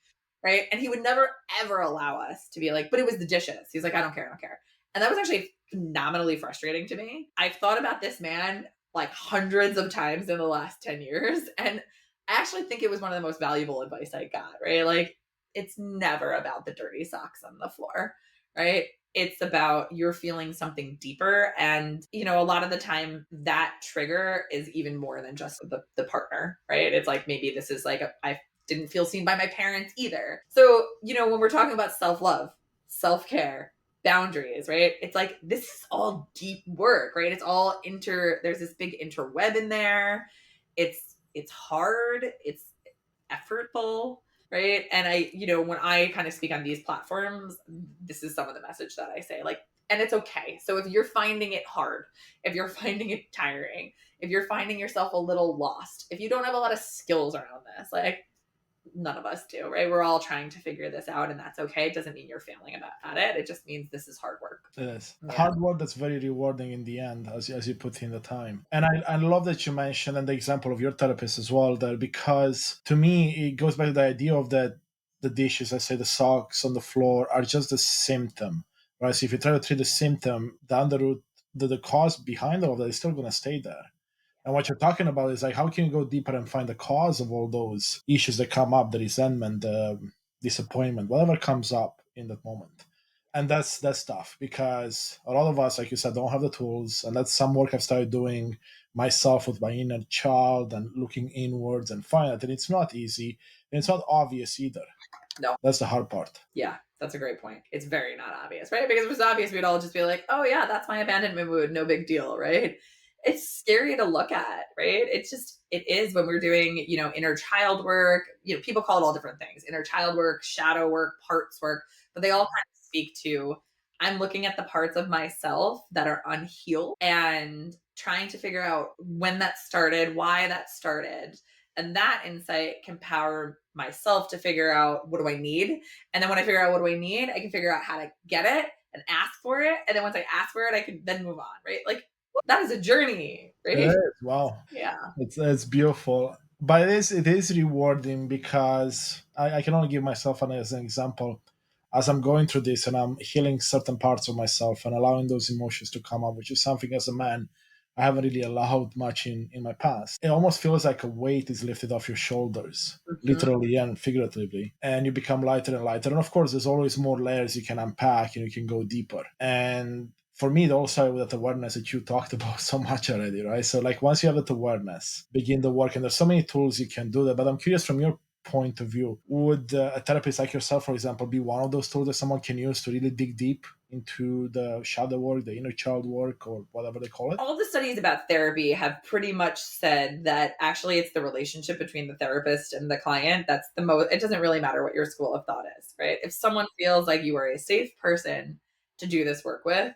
Right. And he would never, ever allow us to be like, but it was the dishes. He's like, I don't care. I don't care. And that was actually phenomenally frustrating to me. I've thought about this man like hundreds of times in the last 10 years. And I actually think it was one of the most valuable advice I got, right? Like, it's never about the dirty socks on the floor, right? It's about you're feeling something deeper. And, a lot of the time that trigger is even more than just the partner, right? It's like, maybe this is like, I didn't feel seen by my parents either. So, when we're talking about self-love, self-care, boundaries, right? It's like, this is all deep work, right? It's all there's this big interweb in there. It's hard. It's effortful, right? And when I kind of speak on these platforms, this is some of the message that I say, like, and it's okay. So if you're finding it hard, if you're finding it tiring, if you're finding yourself a little lost, if you don't have a lot of skills around this, like, none of us do, right? We're all trying to figure this out, and that's okay. It doesn't mean you're failing at it. It just means this is hard work. It is Yeah. hard work that's very rewarding in the end, as you put in the time. And I love that you mentioned and the example of your therapist as well there, because to me it goes back to the idea of that the dishes, I say the socks on the floor, are just a symptom, right? So if you try to treat the symptom down the root, the cause behind all of that is still going to stay there. And what you're talking about is like, how can you go deeper and find the cause of all those issues that come up, the resentment, the disappointment, whatever comes up in that moment. And that's tough because a lot of us, like you said, don't have the tools. And that's some work I've started doing myself with my inner child and looking inwards and find out that it's not easy and it's not obvious either. No. That's the hard part. Yeah, that's a great point. It's very not obvious, right? Because if it was obvious, we'd all just be like, oh yeah, that's my abandonment mood. No big deal, right? It's scary to look at, right? It is when we're doing, inner child work, people call it all different things, inner child work, shadow work, parts work, but they all kind of speak to, I'm looking at the parts of myself that are unhealed and trying to figure out when that started, why that started. And that insight can power myself to figure out, what do I need? And then when I figure out what do I need, I can figure out how to get it and ask for it. And then once I ask for it, I can then move on, right? Like, that is a journey, right? It is. Wow. Yeah. It's beautiful. But it is rewarding because I can only give myself as an example. As I'm going through this and I'm healing certain parts of myself and allowing those emotions to come up, which is something as a man I haven't really allowed much in my past. It almost feels like a weight is lifted off your shoulders, literally and figuratively, and you become lighter and lighter. And of course, there's always more layers you can unpack and you can go deeper. And for me, it all started with that awareness that you talked about so much already, right? So like once you have that awareness, begin the work, and there's so many tools you can do that. But I'm curious from your point of view, would a therapist like yourself, for example, be one of those tools that someone can use to really dig deep into the shadow work, the inner child work, or whatever they call it? All the studies about therapy have pretty much said that actually it's the relationship between the therapist and the client that's the most, it doesn't really matter what your school of thought is, right? If someone feels like you are a safe person to do this work with,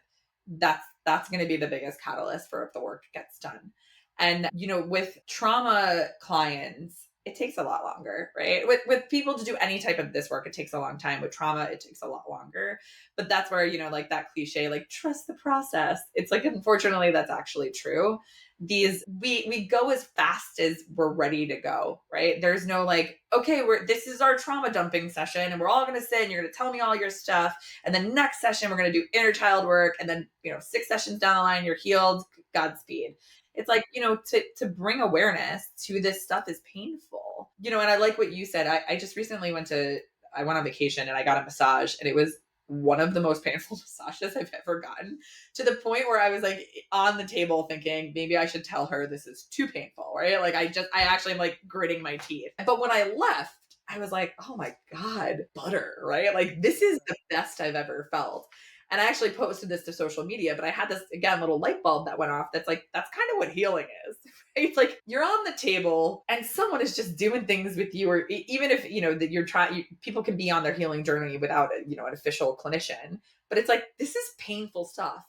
that's going to be the biggest catalyst for if the work gets done. And, with trauma clients, it takes a lot longer, right? With people to do any type of this work, it takes a long time. With trauma, it takes a lot longer. But that's where, like that cliche, like trust the process. It's like, unfortunately, that's actually true. We go as fast as we're ready to go, right? There's no like, okay, this is our trauma dumping session and we're all going to sit and you're going to tell me all your stuff. And then next session, we're going to do inner child work. And then, 6 sessions down the line, you're healed. Godspeed. It's like, to bring awareness to this stuff is painful, and I like what you said. I just recently went on vacation and I got a massage, and it was one of the most painful massages I've ever gotten, to the point where I was like on the table thinking, maybe I should tell her this is too painful, right? Like I actually am like gritting my teeth. But when I left, I was like, oh my God, butter, right? Like this is the best I've ever felt. And I actually posted this to social media, but I had this, again, little light bulb that went off. That's like, that's kind of what healing is, right? It's like you're on the table and someone is just doing things with you, or even if, that you're trying, people can be on their healing journey without, an official clinician, but it's like, this is painful stuff.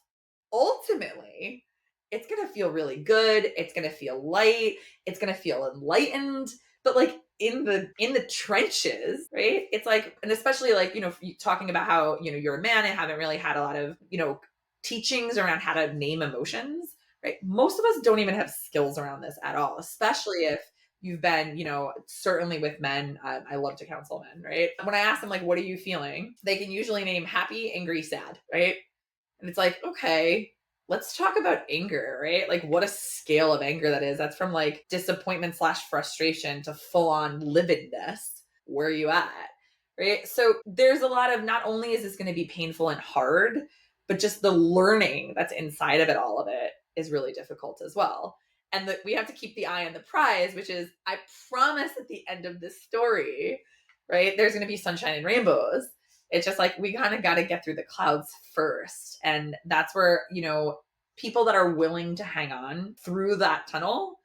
Ultimately, it's going to feel really good. It's going to feel light. It's going to feel enlightened. But like in the trenches, right? It's like, and especially like, talking about how, you're a man and haven't really had a lot of, teachings around how to name emotions, right? Most of us don't even have skills around this at all, especially if you've been, certainly with men. I love to counsel men, right? When I ask them, like, what are you feeling? They can usually name happy, angry, sad, right? And it's like, okay, let's talk about anger, right? Like, what a scale of anger that is. That's from like disappointment / frustration to full on lividness. Where are you at? Right. So there's a lot of, not only is this going to be painful and hard, but just the learning that's inside of it, all of it is really difficult as well. And that we have to keep the eye on the prize, which is, I promise at the end of this story, right, there's going to be sunshine and rainbows. It's just like, we kind of got to get through the clouds first. And that's where, people that are willing to hang on through that tunnel,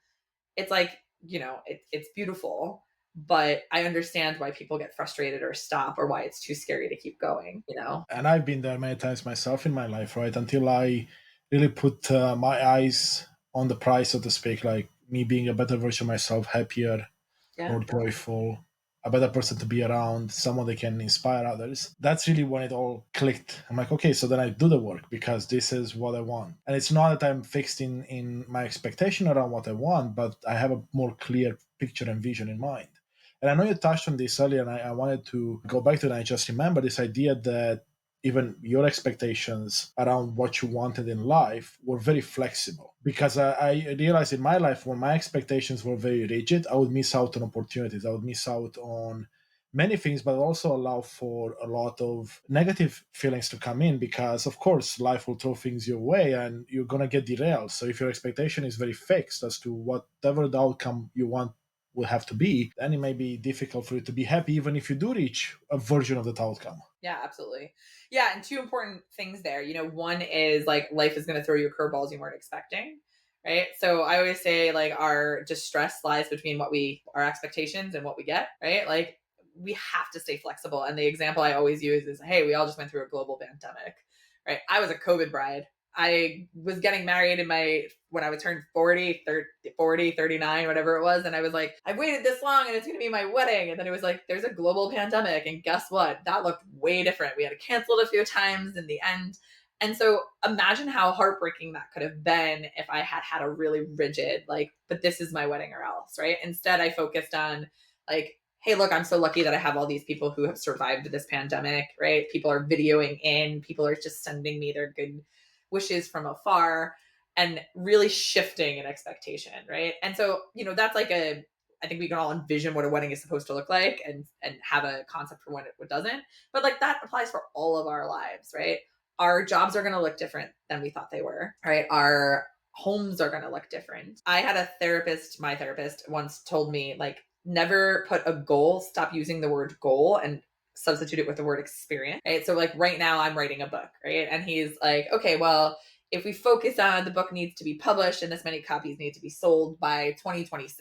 it's like, it's beautiful. But I understand why people get frustrated or stop, or why it's too scary to keep going. And I've been there many times myself in my life, right? Until I really put my eyes on the prize, so to speak, like me being a better version of myself, happier, Yeah. more joyful, a better person to be around, someone that can inspire others. That's really when it all clicked. I'm like, okay, so then I do the work because this is what I want. And it's not that I'm fixed in my expectation around what I want, but I have a more clear picture and vision in mind. And I know you touched on this earlier, and I wanted to go back to it. And I just remember this idea that even your expectations around what you wanted in life were very flexible. Because I realized in my life, when my expectations were very rigid, I would miss out on opportunities. I would miss out on many things, but also allow for a lot of negative feelings to come in, because of course life will throw things your way and you're going to get derailed. So if your expectation is very fixed as to whatever the outcome you want will have to be, then it may be difficult for you to be happy even if you do reach a version of that outcome. Yeah, absolutely. Yeah, and two important things there. One is like, life is going to throw you curveballs you weren't expecting, right? So I always say, like, our distress lies between our expectations and what we get, right? Like, we have to stay flexible. And the example I always use is, hey, we all just went through a global pandemic, right? I was a COVID bride. I was getting married when I would turn 40, 30, 40, 39, whatever it was. And I was like, I've waited this long and it's going to be my wedding. And then it was like, there's a global pandemic. And guess what? That looked way different. We had to cancel it a few times in the end. And so imagine how heartbreaking that could have been if I had had a really rigid, like, but this is my wedding or else, right? Instead, I focused on like, hey, look, I'm so lucky that I have all these people who have survived this pandemic, right? People are videoing in, people are just sending me their good wishes from afar, and really shifting an expectation, right? And so, that's like I think we can all envision what a wedding is supposed to look like, and have a concept for what doesn't. But like, that applies for all of our lives, right? Our jobs are going to look different than we thought they were, right? Our homes are going to look different. I had my therapist once told me, like, never put a goal, stop using the word goal and substitute it with the word experience, right? So like, right now I'm writing a book, right? And he's like, okay, well, if we focus on the book needs to be published and this many copies need to be sold by 2026,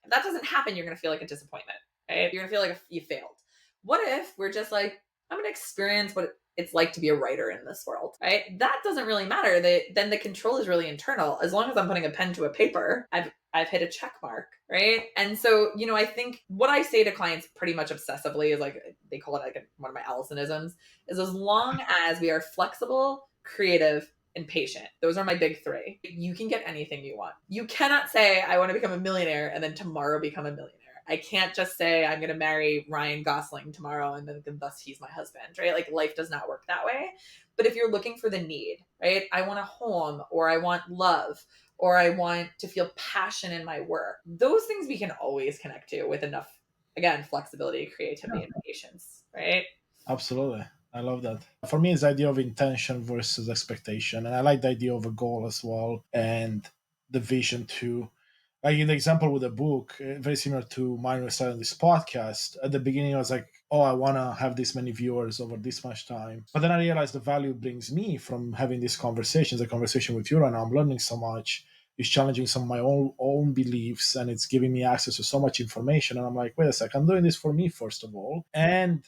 if that doesn't happen, you're going to feel like a disappointment, right? You're going to feel like you failed. What if we're just like, I'm going to experience what it's like to be a writer in this world, right? That doesn't really matter. Then the control is really internal. As long as I'm putting a pen to a paper, I've hit a check mark, right? And so, I think what I say to clients pretty much obsessively is, like, they call it like one of my Allisonisms, is as long as we are flexible, creative, and patient. Those are my big three. You can get anything you want. You cannot say, I want to become a millionaire and then tomorrow become a millionaire. I can't just say I'm going to marry Ryan Gosling tomorrow and then thus he's my husband, right? Like, life does not work that way. But if you're looking for the need, right? I want a home, or I want love, or I want to feel passion in my work. Those things we can always connect to with enough, again, flexibility, creativity, and patience, right? Absolutely. I love that. For me, it's the idea of intention versus expectation. And I like the idea of a goal as well, and the vision too. Like in the example with the book, very similar to mine when I started this podcast. At the beginning, I was like, oh, I want to have this many viewers over this much time. But then I realized the value it brings me from having these conversations, a conversation with you right now. I'm learning so much. It's challenging some of my own beliefs, and it's giving me access to so much information. And I'm like, wait a sec, I'm doing this for me, first of all. And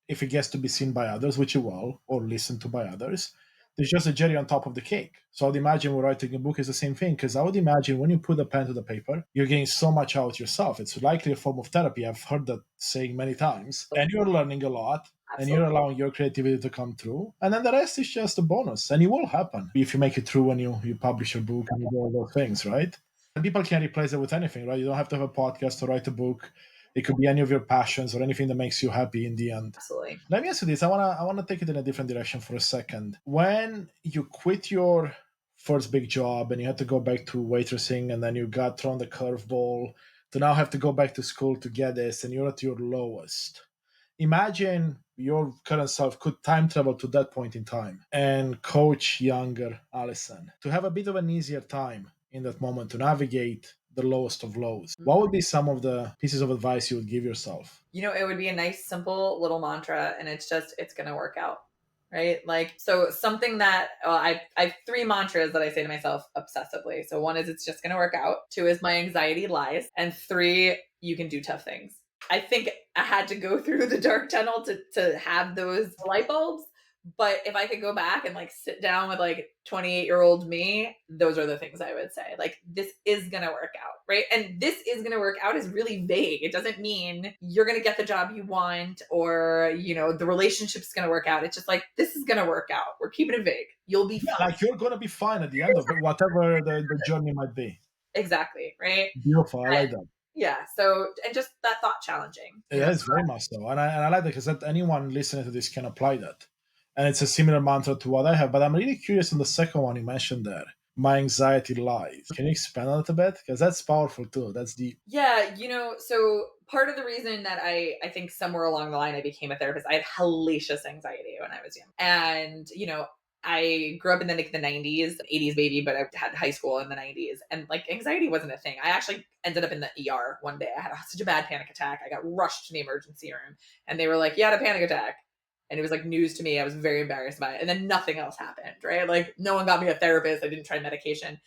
if it gets to be seen by others, which it will, or listened to by others, There's just a cherry on top of the cake. So I'd imagine we're writing a book is the same thing, because I would imagine when you put a pen to the paper, you're getting so much out yourself. It's likely a form of therapy. I've heard that saying many times. And you're learning a lot. And you're Absolutely. allowing your creativity to come through. And then the rest is just a bonus. And it will happen if you make it through when you publish your book and you do all those things, right? And people can replace it with anything, right? You don't have to have a podcast to write a book. It could be any of your passions or anything that makes you happy in the end. Absolutely. Let me ask you this. I wanna take it in a different direction for a second. When you quit your first big job and you had to go back to waitressing, and then you got thrown the curveball to now have to go back to school to get this, and you're at your lowest. Imagine your current self could time travel to that point in time and coach younger Allison to have a bit of an easier time in that moment to navigate the lowest of lows. What would be some of the pieces of advice you would give yourself? It would be a nice, simple little mantra, and it's going to work out. Right? Like, so something that I have three mantras that I say to myself obsessively. So one is it's just going to work out. Two is my anxiety lies. And three, you can do tough things. I think I had to go through the dark tunnel to have those light bulbs. But if I could go back and like sit down with like 28-year-old me, those are the things I would say. Like, this is going to work out, right? And this is going to work out is really vague. It doesn't mean you're going to get the job you want, or, the relationship's going to work out. It's just like, this is going to work out. We're keeping it vague. You'll be fine. Like, you're gonna be fine at the end of it, whatever the journey might be. Exactly, right? Beautiful. I like that. Yeah. So, and just that thought challenging. It is very much so, and I like that, because anyone listening to this can apply that, and it's a similar mantra to what I have. But I'm really curious on the second one you mentioned there. My anxiety lies. Can you expand on it a bit? Because that's powerful too. That's deep. Yeah, so part of the reason that I think somewhere along the line I became a therapist, I had hellacious anxiety when I was young. And, I grew up in the 90s, 80s baby, but I had high school in the 90s. And like, anxiety wasn't a thing. I actually ended up in the ER one day. I had such a bad panic attack. I got rushed to the emergency room, and they were like, "You had a panic attack." And it was like news to me. I was very embarrassed by it. And then nothing else happened, right? Like, no one got me a therapist. I didn't try medication.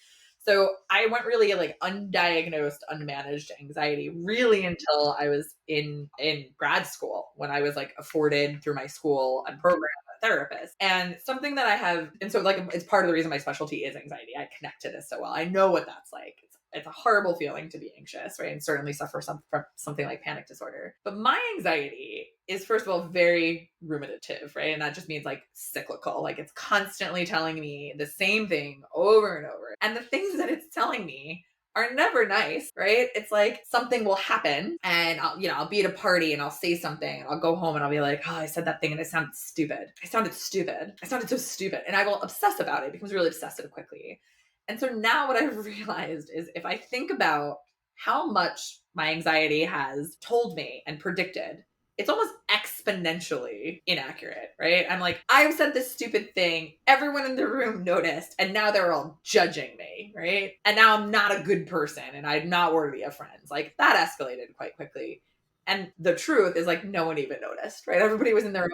So I went really like undiagnosed, unmanaged anxiety really until I was in grad school, when I was like afforded through my school and program a therapist. And something that I have, and so like, it's part of the reason my specialty is anxiety. I connect to this so well. I know what that's like. It's a horrible feeling to be anxious, right? And certainly suffer from something like panic disorder. But my anxiety is, first of all, very ruminative, right? And that just means like cyclical. Like, it's constantly telling me the same thing over and over. And the things that it's telling me are never nice, right? It's like something will happen, and I'll be at a party and I'll say something, and I'll go home and I'll be like, "Oh, I said that thing and it sounded stupid. I sounded so stupid." And I will obsess about it. It becomes really obsessive quickly. And so now what I've realized is, if I think about how much my anxiety has told me and predicted, it's almost exponentially inaccurate, right? I'm like, I've said this stupid thing, everyone in the room noticed, and now they're all judging me, right? And now I'm not a good person and I'm not worthy of friends. Like, that escalated quite quickly. And the truth is, like, no one even noticed, right? Everybody was in their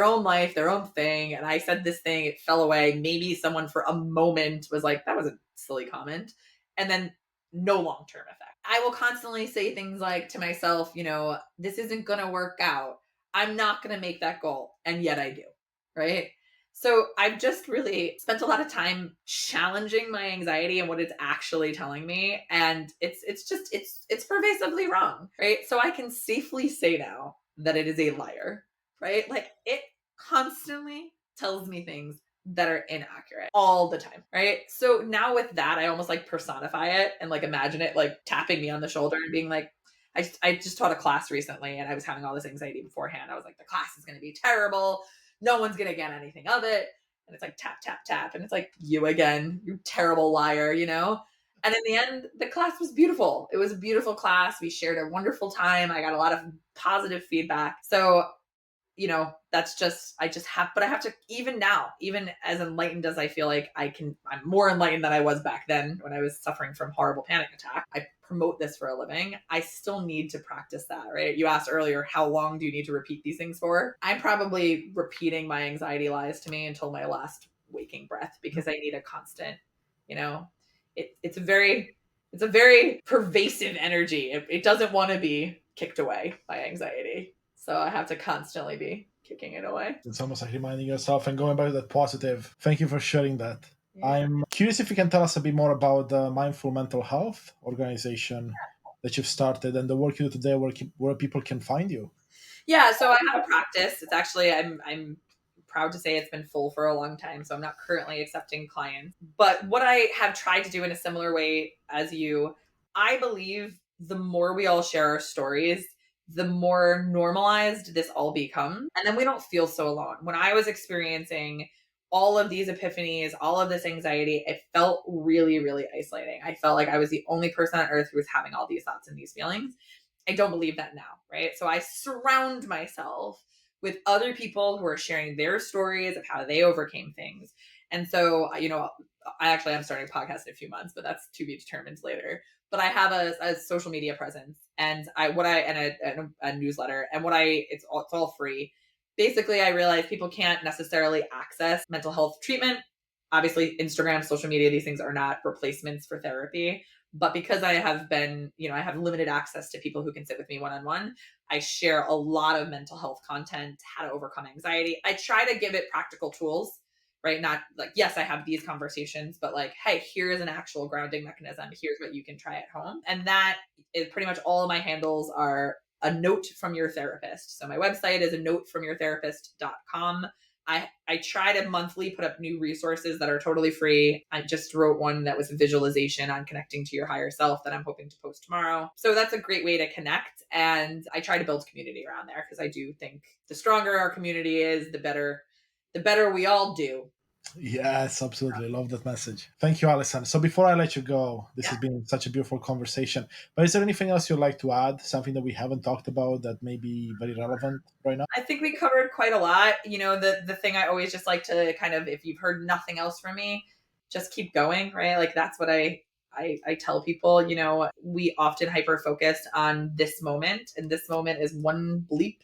own life, their own thing. And I said this thing, it fell away. Maybe someone for a moment was like, that was a silly comment. And then no long-term effect. I will constantly say things like to myself, this isn't going to work out. I'm not going to make that goal. And yet I do, right? So I've just really spent a lot of time challenging my anxiety and what it's actually telling me. And it's pervasively wrong, right? So I can safely say now that it is a liar, right? Like, it constantly tells me things that are inaccurate all the time, right? So now with that, I almost like personify it and like imagine it like tapping me on the shoulder and being like, I just taught a class recently and I was having all this anxiety beforehand. I was like, the class is going to be terrible. No one's going to get anything of it. And it's like tap, tap, tap. And it's like, you again, you terrible liar, And in the end, the class was beautiful. It was a beautiful class. We shared a wonderful time. I got a lot of positive feedback. So, that's just, but I have to, even now, even as enlightened as I feel like I'm more enlightened than I was back then when I was suffering from horrible panic attack. I promote this for a living. I still need to practice that, right? You asked earlier, how long do you need to repeat these things for? I'm probably repeating my anxiety lies to me until my last waking breath, because I need a constant, it's a very pervasive energy. It doesn't want to be kicked away by anxiety. So I have to constantly be kicking it away. It's almost like reminding yourself and going back to that positive. Thank you for sharing that. Yeah. I'm curious if you can tell us a bit more about the Mindful Mental Health organization that you've started and the work you do today, where people can find you. Yeah, so I have a practice. It's actually I'm proud to say it's been full for a long time, so I'm not currently accepting clients. But what I have tried to do in a similar way as you, I believe the more we all share our stories, the more normalized this all becomes. And then we don't feel so alone. When I was experiencing all of these epiphanies, all of this anxiety, it felt really, really isolating. I felt like I was the only person on earth who was having all these thoughts and these feelings. I don't believe that now, right? So I surround myself with other people who are sharing their stories of how they overcame things. And so, I'm starting a podcast in a few months, but that's to be determined later. But I have a social media presence and a newsletter, and it's all free. Basically, I realize people can't necessarily access mental health treatment. Obviously, Instagram, social media, these things are not replacements for therapy. But because I have I have limited access to people who can sit with me one-on-one, I share a lot of mental health content, how to overcome anxiety. I try to give it practical tools, right? Not like, yes, I have these conversations, but like, hey, here's an actual grounding mechanism. Here's what you can try at home. And that is pretty much all of my handles are a note from your therapist. So my website is a notefromyourtherapist.com. I try to monthly put up new resources that are totally free. I just wrote one that was a visualization on connecting to your higher self that I'm hoping to post tomorrow. So that's a great way to connect. And I try to build community around there because I do think the stronger our community is, the better we all do. Yes, absolutely. Love that message. Thank you, Allison. So before I let you go, this Yeah. has been such a beautiful conversation. But is there anything else you'd like to add? Something that we haven't talked about that may be very relevant right now? I think we covered quite a lot. The thing I always just like to kind of, if you've heard nothing else from me, just keep going, right? Like that's what I tell people. We often hyper focus on this moment, and this moment is one bleep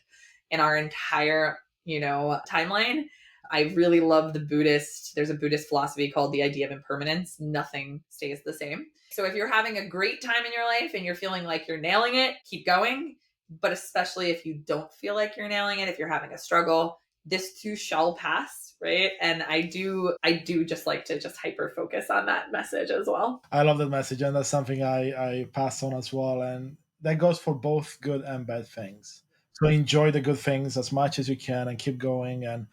in our entire, timeline. I really love there's a Buddhist philosophy called the idea of impermanence. Nothing stays the same. So if you're having a great time in your life and you're feeling like you're nailing it, keep going. But especially if you don't feel like you're nailing it, if you're having a struggle, this too shall pass, right? And I do just like to just hyper focus on that message as well. I love that message, and that's something I pass on as well. And that goes for both good and bad things. So enjoy the good things as much as you can and keep going. And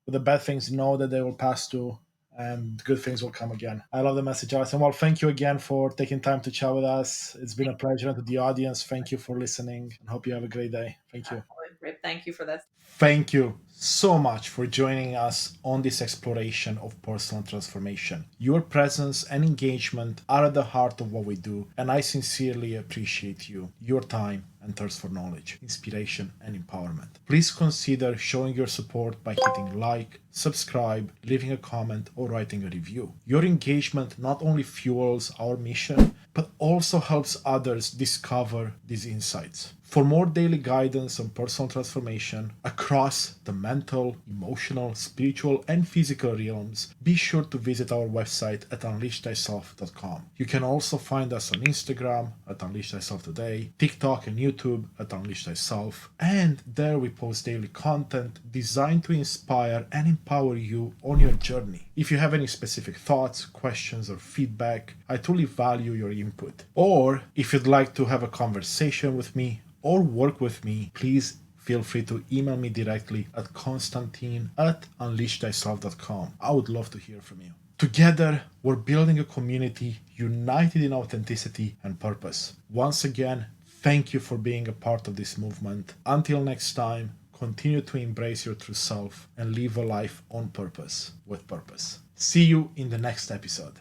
with the bad things, know that they will pass too, and good things will come again. I love the message, Alison. Well, thank you again for taking time to chat with us. It's been a pleasure. And to the audience, thank you for listening, and hope you have a great day. Thank you. Great. Thank you for this. Thank you so much for joining us on this exploration of personal transformation. Your presence and engagement are at the heart of what we do, and I sincerely appreciate you, your time, and thirst for knowledge, inspiration, and empowerment. Please consider showing your support by hitting like, subscribe, leaving a comment, or writing a review. Your engagement not only fuels our mission, but also helps others discover these insights. For more daily guidance on personal transformation across the mental, emotional, spiritual, and physical realms, be sure to visit our website at unleashthyself.com. You can also find us on Instagram at Unleash Thyself Today, TikTok and YouTube at Unleash Thyself, and there we post daily content designed to inspire and empower you on your journey. If you have any specific thoughts, questions, or feedback, I truly value your input. Or if you'd like to have a conversation with me or work with me, please feel free to email me directly at constantin@unleashthyself.com. I would love to hear from you. Together, we're building a community united in authenticity and purpose. Once again, thank you for being a part of this movement. Until next time, continue to embrace your true self and live a life on purpose, with purpose. See you in the next episode.